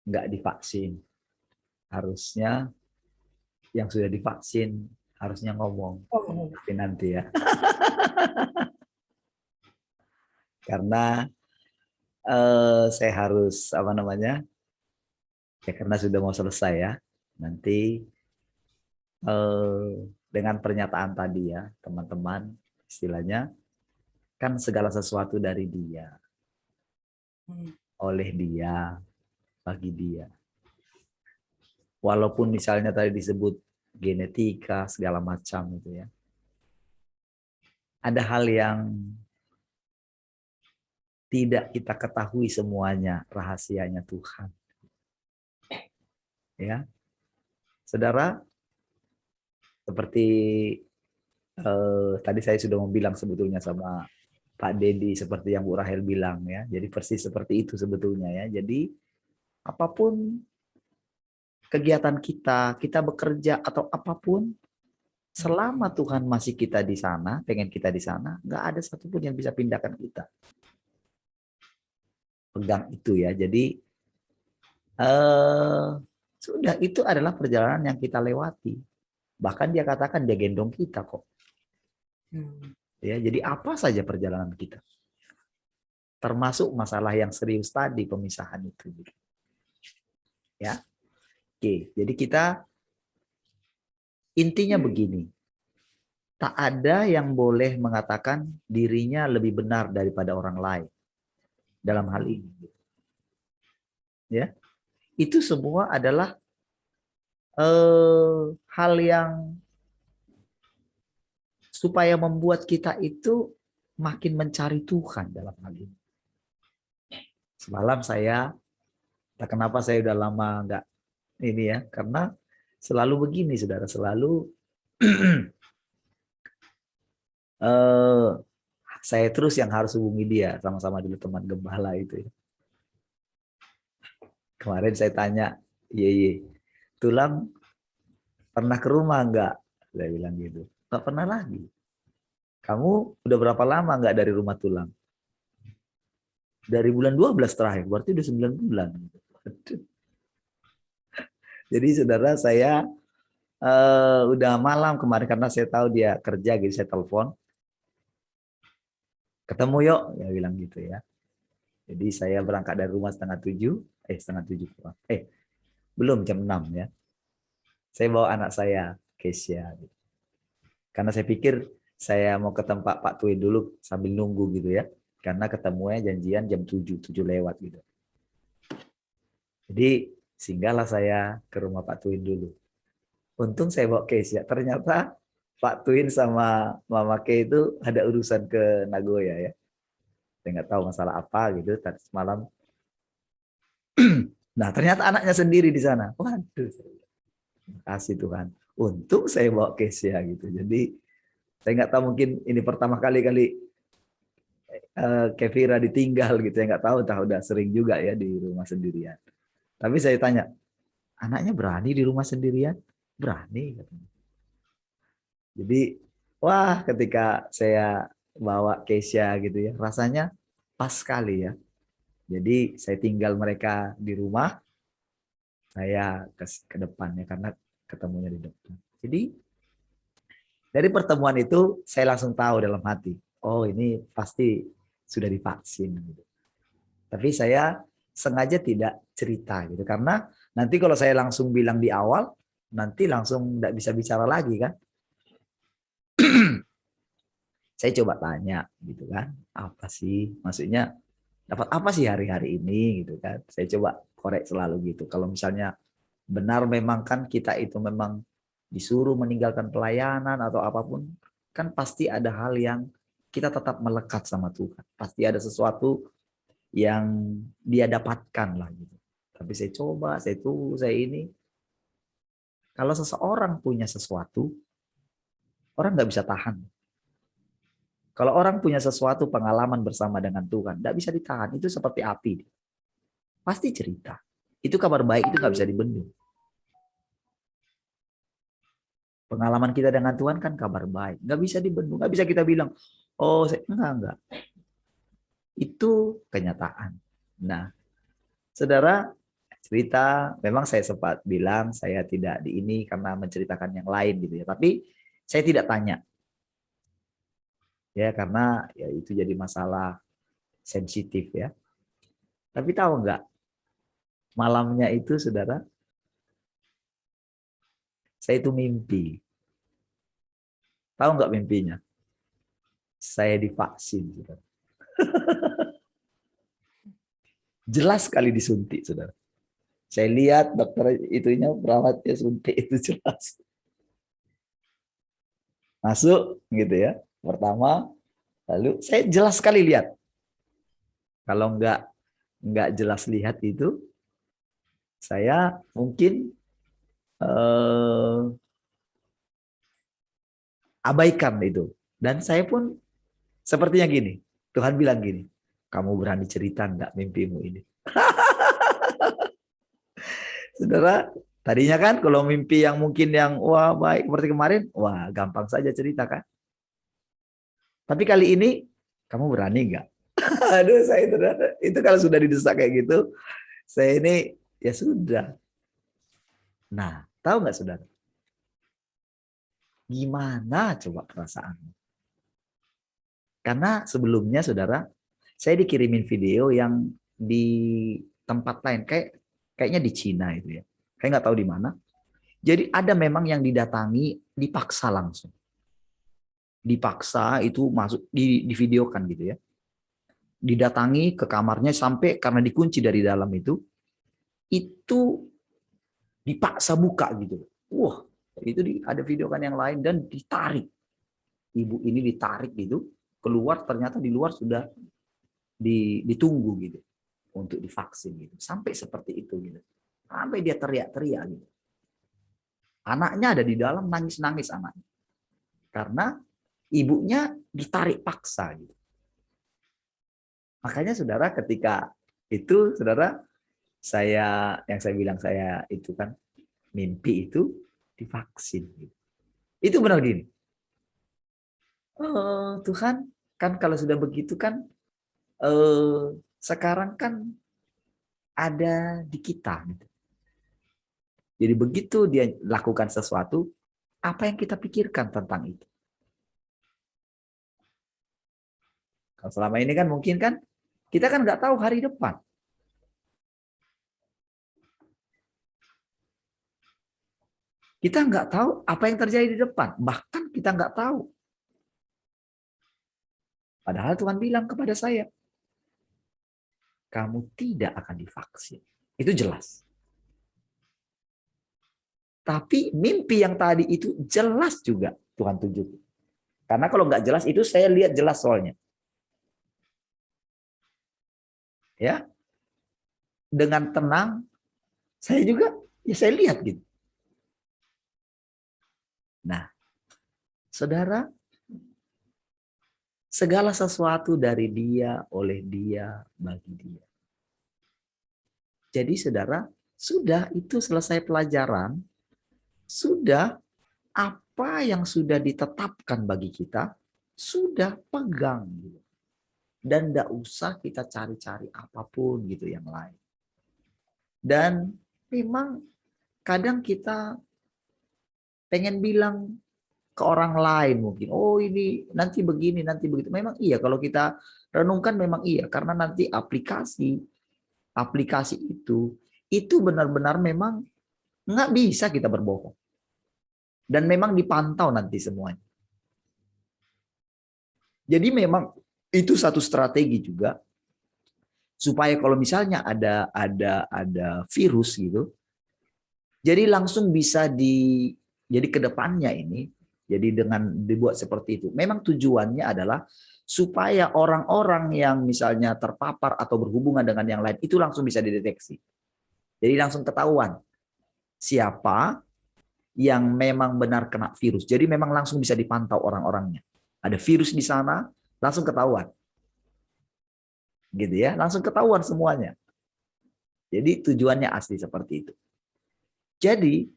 nggak divaksin. Harusnya yang sudah divaksin harusnya ngomong. Tapi nanti ya. Karena saya harus apa namanya? Ya karena sudah mau selesai ya. Nanti dengan pernyataan tadi ya, teman-teman, istilahnya kan segala sesuatu dari dia, oleh dia, bagi dia. Walaupun misalnya tadi disebut genetika segala macam itu ya. Ada hal yang tidak kita ketahui semuanya, rahasianya Tuhan. Ya. Saudara, seperti tadi saya sudah bilang sebetulnya sama Pak Dedi seperti yang Bu Rahel bilang ya. Jadi persis seperti itu sebetulnya ya. Jadi apapun kegiatan kita, kita bekerja atau apapun, selama Tuhan masih kita di sana, pengen kita di sana, nggak ada satupun yang bisa pindahkan kita. Pegang itu ya. Jadi sudah, itu adalah perjalanan yang kita lewati. Bahkan dia katakan dia gendong kita kok. Ya, jadi apa saja perjalanan kita. Termasuk masalah yang serius tadi, pemisahan itu. Ya. Oke, jadi kita intinya begini. Tak ada yang boleh mengatakan dirinya lebih benar daripada orang lain dalam hal ini. Ya. Itu semua adalah hal yang supaya membuat kita itu makin mencari Tuhan dalam hal ini. Semalam saya, tak kenapa saya udah lama enggak ini ya, karena selalu begini saudara, selalu saya terus yang harus hubungi dia, sama-sama dulu teman gembala itu ya. Kemarin saya tanya, ye, Tulang pernah ke rumah enggak? Saya bilang gitu. Enggak pernah lagi. Kamu udah berapa lama enggak dari rumah Tulang? Dari bulan 12 terakhir, berarti udah 9 bulan. Jadi saudara, saya udah malam kemarin karena saya tahu dia kerja, gitu saya telepon. Ketemu yuk, ya bilang gitu ya. Jadi saya berangkat dari rumah setengah 7, belum jam 6 ya. Saya bawa anak saya, Kesia. Karena saya pikir saya mau ke tempat Pak Twin dulu sambil nunggu gitu ya. Karena ketemunya janjian jam 7 lewat gitu. Jadi singgahlah saya ke rumah Pak Twin dulu. Untung saya bawa Kesia. Ternyata Pak Twin sama Mama Ke itu ada urusan ke Nagoya ya. Saya nggak tahu masalah apa gitu. Tadi semalam. Nah ternyata anaknya sendiri di sana. Waduh. Kasih Tuhan. Untung saya bawa Kesia gitu. Jadi saya nggak tahu, mungkin ini pertama kali Kevira ditinggal gitu. Saya nggak tahu, udah sering juga ya di rumah sendirian. Tapi saya tanya, anaknya berani di rumah sendirian? Berani. Jadi wah, ketika saya bawa Kesia gitu ya, rasanya pas sekali ya. Jadi saya tinggal mereka di rumah, saya ke depannya karena ketemunya di depan. Jadi dari pertemuan itu saya langsung tahu dalam hati, oh ini pasti sudah divaksin. Gitu. Tapi saya sengaja tidak cerita gitu, karena nanti kalau saya langsung bilang di awal, nanti langsung tidak bisa bicara lagi kan. Saya coba tanya gitu kan, apa sih maksudnya, dapat apa sih hari-hari ini gitu kan. Saya coba korek selalu gitu. Kalau misalnya benar memang kan kita itu memang disuruh meninggalkan pelayanan atau apapun, kan pasti ada hal yang kita tetap melekat sama Tuhan. Pasti ada sesuatu yang dia dapatkan lah gitu. Tapi saya coba, saya tunggu, saya ini. Kalau seseorang punya sesuatu, orang nggak bisa tahan. Kalau orang punya sesuatu pengalaman bersama dengan Tuhan, nggak bisa ditahan. Itu seperti api. Pasti cerita. Itu kabar baik, itu nggak bisa dibendung. Pengalaman kita dengan Tuhan kan kabar baik. Nggak bisa dibendung. Nggak bisa kita bilang, oh enggak. Itu kenyataan. Nah, saudara, cerita, memang saya sempat bilang saya tidak di ini karena menceritakan yang lain gitu ya. Tapi saya tidak tanya. Ya, karena ya itu jadi masalah sensitif ya. Tapi tahu nggak, malamnya itu saudara, saya itu mimpi. Tahu nggak mimpinya? Saya divaksin, saudara. Jelas sekali disuntik, saudara. Saya lihat dokter itunya, perawatnya suntik itu jelas. Masuk gitu ya. Pertama, lalu saya jelas sekali lihat. Kalau nggak jelas lihat itu, saya mungkin abaikan itu. Dan saya pun sepertinya gini, Tuhan bilang gini, kamu berani cerita nggak mimpimu ini? Saudara, tadinya kan kalau mimpi yang mungkin yang wah baik seperti kemarin, wah gampang saja cerita kan. Tapi kali ini, kamu berani nggak? Aduh, saya itu kalau sudah didesak kayak gitu, saya ini ya sudah. Nah, tahu nggak saudara? Gimana coba perasaanmu? Karena sebelumnya saudara, saya dikirimin video yang di tempat lain, kayaknya di Cina itu ya. Saya nggak tahu di mana. Jadi ada memang yang didatangi, dipaksa langsung. Dipaksa itu masuk, divideokan gitu ya. Didatangi ke kamarnya sampai karena dikunci dari dalam itu dipaksa buka gitu. Wah, itu ada videokan yang lain dan ditarik. Ibu ini ditarik gitu, keluar ternyata di luar sudah ditunggu gitu untuk divaksin gitu. Sampai seperti itu gitu. Sampai dia teriak-teriak gitu. Anaknya ada di dalam nangis-nangis anaknya. Karena ibunya ditarik paksa gitu. Makanya saudara ketika itu saudara yang saya bilang saya itu kan mimpi itu divaksin gitu. Itu benar gini. Oh, Tuhan kan kalau sudah begitu kan sekarang kan ada di kita gitu. Jadi begitu dia lakukan sesuatu, apa yang kita pikirkan tentang itu? Kalau selama ini kan mungkin kan kita kan nggak tahu hari depan. Kita nggak tahu apa yang terjadi di depan. Bahkan kita nggak tahu. Padahal Tuhan bilang kepada saya, kamu tidak akan divaksin. Itu jelas. Tapi mimpi yang tadi itu jelas juga Tuhan tunjukin. Karena kalau nggak jelas itu saya lihat jelas soalnya. Ya, dengan tenang saya juga ya saya lihat gitu. Nah, saudara, segala sesuatu dari dia, oleh dia, bagi dia. Jadi saudara, sudah itu selesai pelajaran, sudah apa yang sudah ditetapkan bagi kita, sudah pegang. Dan tidak usah kita cari-cari apapun gitu yang lain. Dan memang kadang kita pengen bilang ke orang lain mungkin, oh ini nanti begini, nanti begitu. Memang iya kalau kita renungkan memang iya. Karena nanti aplikasi itu benar-benar memang nggak bisa kita berbohong. Dan memang dipantau nanti semuanya. Jadi memang itu satu strategi juga supaya kalau misalnya ada virus gitu, jadi langsung bisa jadi ke depannya ini, jadi dengan dibuat seperti itu. Memang tujuannya adalah supaya orang-orang yang misalnya terpapar atau berhubungan dengan yang lain itu langsung bisa dideteksi. Jadi langsung ketahuan siapa yang memang benar kena virus. Jadi memang langsung bisa dipantau orang-orangnya. Ada virus di sana, langsung ketahuan. Gitu ya, langsung ketahuan semuanya. Jadi tujuannya asli seperti itu. Jadi,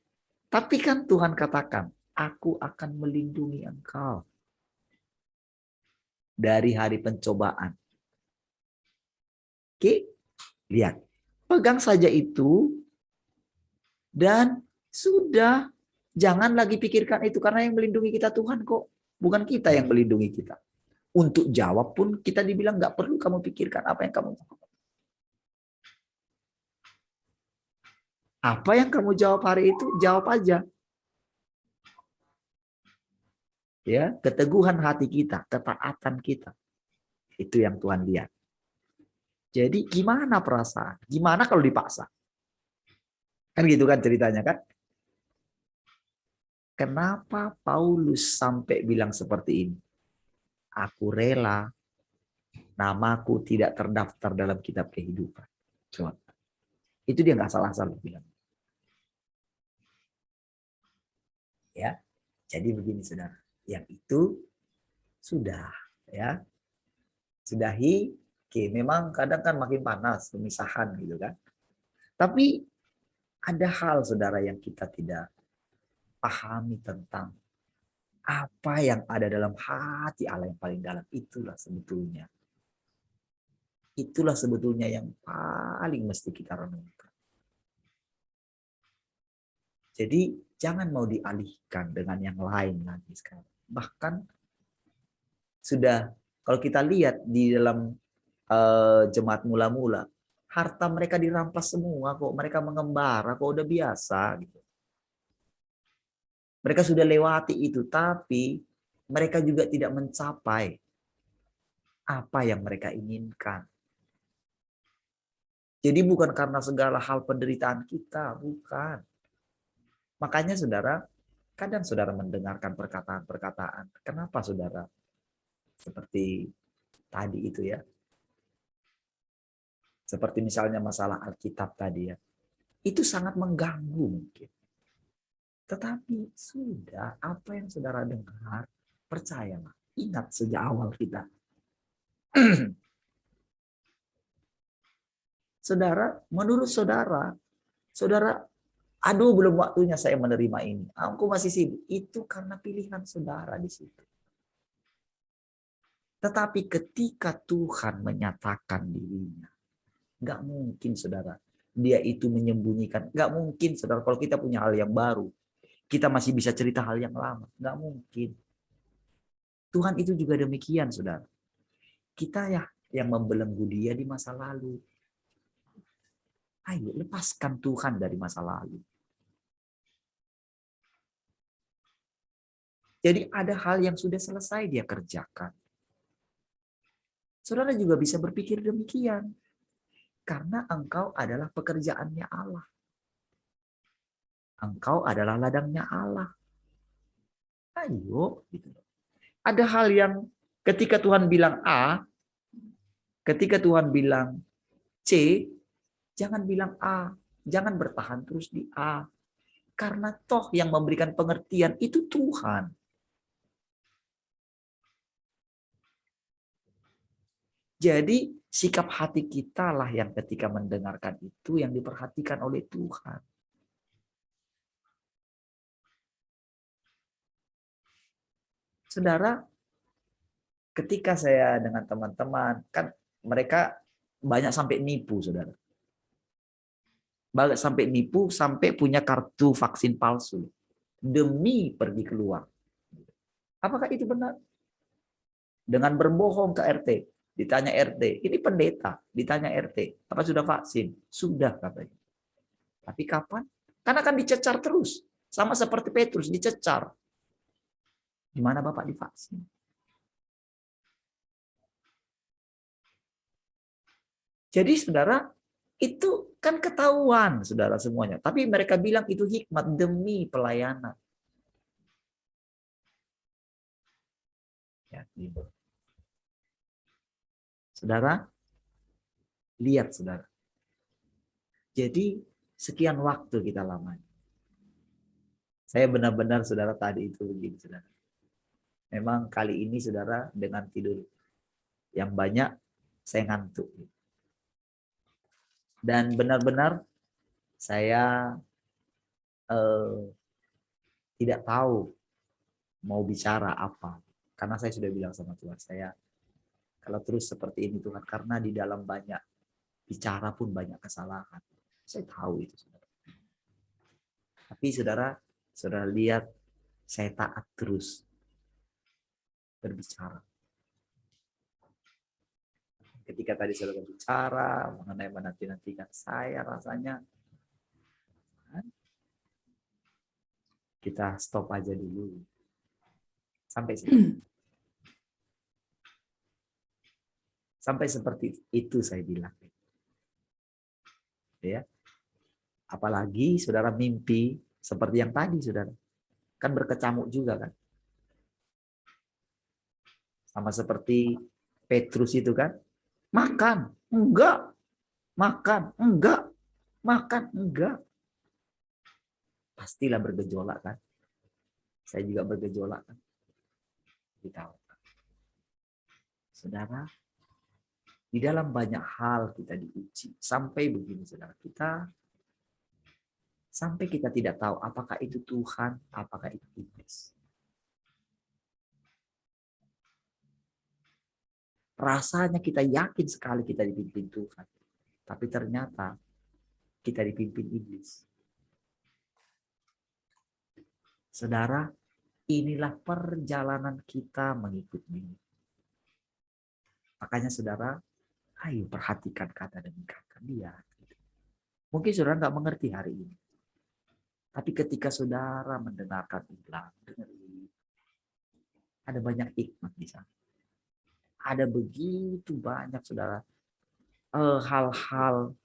tapi kan Tuhan katakan, aku akan melindungi engkau dari hari pencobaan. Oke, lihat. Pegang saja itu dan sudah. Jangan lagi pikirkan itu karena yang melindungi kita Tuhan kok. Bukan kita yang melindungi kita. Untuk jawab pun kita dibilang nggak perlu kamu pikirkan apa yang kamu jawab. Apa yang kamu jawab hari itu, jawab aja. Ya, keteguhan hati kita, ketaatan kita. Itu yang Tuhan lihat. Jadi gimana perasaan? Gimana kalau dipaksa? Kan gitu kan ceritanya kan? Kenapa Paulus sampai bilang seperti ini? Aku rela namaku tidak terdaftar dalam kitab kehidupan. Coba. Itu dia nggak salah-salah bilang. Ya, jadi begini saudara. Yang itu sudah ya. Sudahi. Oke, memang kadang kan makin panas pemisahan gitu kan. Tapi ada hal saudara yang kita tidak pahami tentang apa yang ada dalam hati Allah yang paling dalam. Itulah sebetulnya yang paling mesti kita renungkan. Jadi jangan mau dialihkan dengan yang lain lagi sekarang. Bahkan sudah kalau kita lihat di dalam jemaat mula-mula, harta mereka dirampas semua kok, mereka mengembara kok, udah biasa gitu. Mereka sudah lewati itu, tapi mereka juga tidak mencapai apa yang mereka inginkan. Jadi bukan karena segala hal penderitaan kita, bukan. Makanya saudara, kadang saudara mendengarkan perkataan-perkataan. Kenapa saudara? Seperti tadi itu ya. Seperti misalnya masalah Alkitab tadi ya. Itu sangat mengganggu mungkin. Tetapi sudah apa yang saudara dengar, percayalah. Ingat sejak awal kita. Saudara, menurut saudara, aduh belum waktunya saya menerima ini. Aku masih sibuk. Itu karena pilihan saudara di situ. Tetapi ketika Tuhan menyatakan dirinya, nggak mungkin saudara, dia itu menyembunyikan. Nggak mungkin saudara, kalau kita punya hal yang baru, kita masih bisa cerita hal yang lama. Nggak mungkin. Tuhan itu juga demikian saudara. Kita ya yang membelenggu dia di masa lalu. Ayo lepaskan Tuhan dari masa lalu. Jadi ada hal yang sudah selesai dia kerjakan. Saudara juga bisa berpikir demikian. Karena engkau adalah pekerjaannya Allah. Engkau adalah ladangnya Allah. Ayo. Gitu. Ada hal yang ketika Tuhan bilang A, ketika Tuhan bilang C, jangan bilang A. Jangan bertahan terus di A. Karena toh yang memberikan pengertian itu Tuhan. Jadi sikap hati kita lah yang ketika mendengarkan itu yang diperhatikan oleh Tuhan. Saudara, ketika saya dengan teman-teman, kan mereka banyak sampai nipu, saudara. Banyak sampai nipu, sampai punya kartu vaksin palsu. Demi pergi keluar. Apakah itu benar? Dengan berbohong ke RT. Ditanya RT, ini pendeta. Ditanya RT, apa sudah vaksin? Sudah katanya. Tapi kapan? Karena akan dicecar terus. Sama seperti Petrus, dicecar. Di mana Bapak divaksin? Jadi saudara, itu kan ketahuan saudara semuanya. Tapi mereka bilang itu hikmat demi pelayanan. Ya, gitu. Saudara, lihat saudara. Jadi sekian waktu kita lamanya. Saya benar-benar saudara tadi itu begini saudara. Memang kali ini saudara dengan tidur yang banyak saya ngantuk. Dan benar-benar saya tidak tahu mau bicara apa. Karena saya sudah bilang sama Tuhan, saya kalau terus seperti ini Tuhan, karena di dalam banyak bicara pun banyak kesalahan. Saya tahu itu saudara. Tapi saudara lihat saya taat terus berbicara. Ketika tadi saudara bicara mengenai menanti-nantikan, saya rasanya kita stop aja dulu. Sampai sini. Sampai seperti itu saya bilang. Ya. Apalagi saudara mimpi seperti yang tadi, saudara. Kan berkecamuk juga kan. Sama seperti Petrus itu kan. Makan, enggak. Makan, enggak. Makan, enggak. Pastilah bergejolak kan. Saya juga bergejolak kan. Kita tahu. Saudara, di dalam banyak hal kita diuji. Sampai begini, saudara. Sampai kita tidak tahu apakah itu Tuhan, apakah itu iblis. Rasanya kita yakin sekali kita dipimpin Tuhan. Tapi ternyata kita dipimpin iblis. Saudara, inilah perjalanan kita mengikuti. Makanya saudara, ayo perhatikan kata demi kata dia. Mungkin saudara nggak mengerti hari ini. Tapi ketika saudara mendengarkan ulang, ada banyak hikmat di sana. Ada begitu banyak saudara hal-hal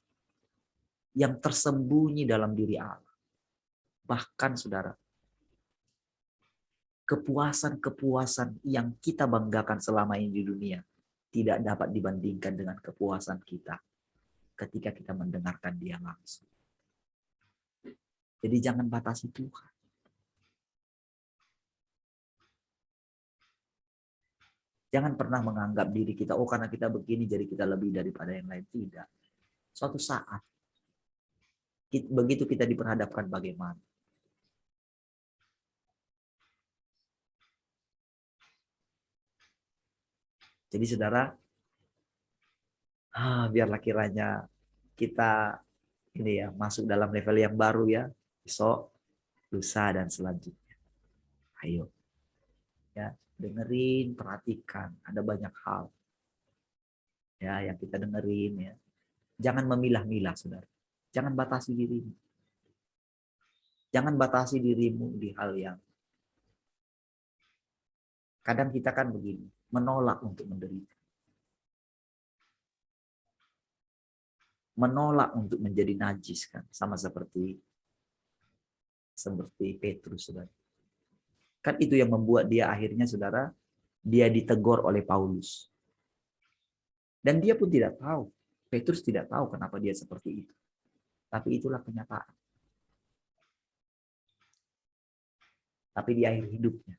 yang tersembunyi dalam diri Allah. Bahkan saudara, kepuasan-kepuasan yang kita banggakan selama ini di dunia tidak dapat dibandingkan dengan kepuasan kita ketika kita mendengarkan dia langsung. Jadi jangan batasi Tuhan. Jangan pernah menganggap diri kita, oh karena kita begini jadi kita lebih daripada yang lain. Tidak. Suatu saat, begitu kita diperhadapkan bagaimana. Jadi saudara, biarlah kiranya kita ini ya masuk dalam level yang baru ya. Besok, lusa dan selanjutnya. Ayo. Ya, dengerin, perhatikan, ada banyak hal. Ya, yang kita dengerin ya. Jangan memilah-milah, saudara. Jangan batasi dirimu. Jangan batasi dirimu di hal yang kadang kita kan begini, menolak untuk menderita. Menolak untuk menjadi najis kan, sama seperti Petrus, saudara. Kan itu yang membuat dia akhirnya, saudara, dia ditegur oleh Paulus. Dan dia pun tidak tahu, Petrus tidak tahu kenapa dia seperti itu. Tapi itulah kenyataan. Tapi di akhir hidupnya,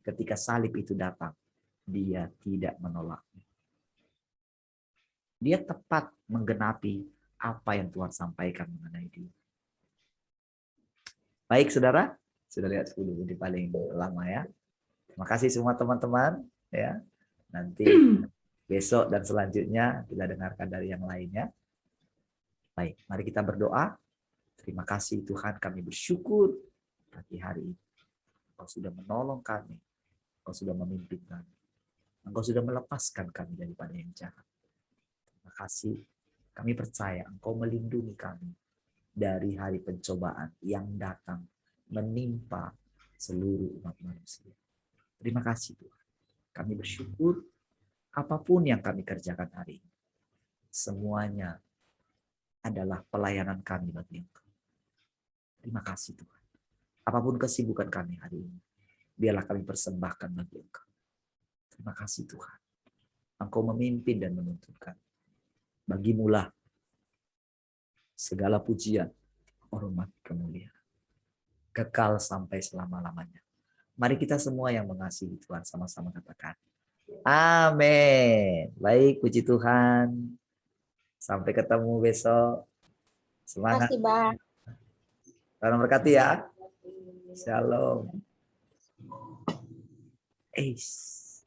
ketika salib itu datang, dia tidak menolaknya. Dia tepat menggenapi apa yang Tuhan sampaikan mengenai dia. Baik, saudara. Sudah lihat 10 menit paling lama ya. Terima kasih semua teman-teman. Ya. Nanti besok dan selanjutnya kita dengarkan dari yang lainnya. Baik, mari kita berdoa. Terima kasih Tuhan, kami bersyukur pagi hari ini. Engkau sudah menolong kami. Engkau sudah memimpin kami. Engkau sudah melepaskan kami daripada yang jahat. Terima kasih. Kami percaya Engkau melindungi kami dari hari pencobaan yang datang menimpa seluruh umat manusia. Terima kasih Tuhan. Kami bersyukur apapun yang kami kerjakan hari ini, semuanya adalah pelayanan kami bagi Engkau. Terima kasih Tuhan. Apapun kesibukan kami hari ini, biarlah kami persembahkan bagi Engkau. Terima kasih Tuhan. Engkau memimpin dan menuntun kami. Bagimulah segala pujian, hormat, kemuliaan. Kekal sampai selama-lamanya. Mari kita semua yang mengasihi Tuhan sama-sama katakan. Amin. Baik, puji Tuhan. Sampai ketemu besok. Semangat. Terima kasih, Bang. Tuhan berkati ya. Shalom. Ace.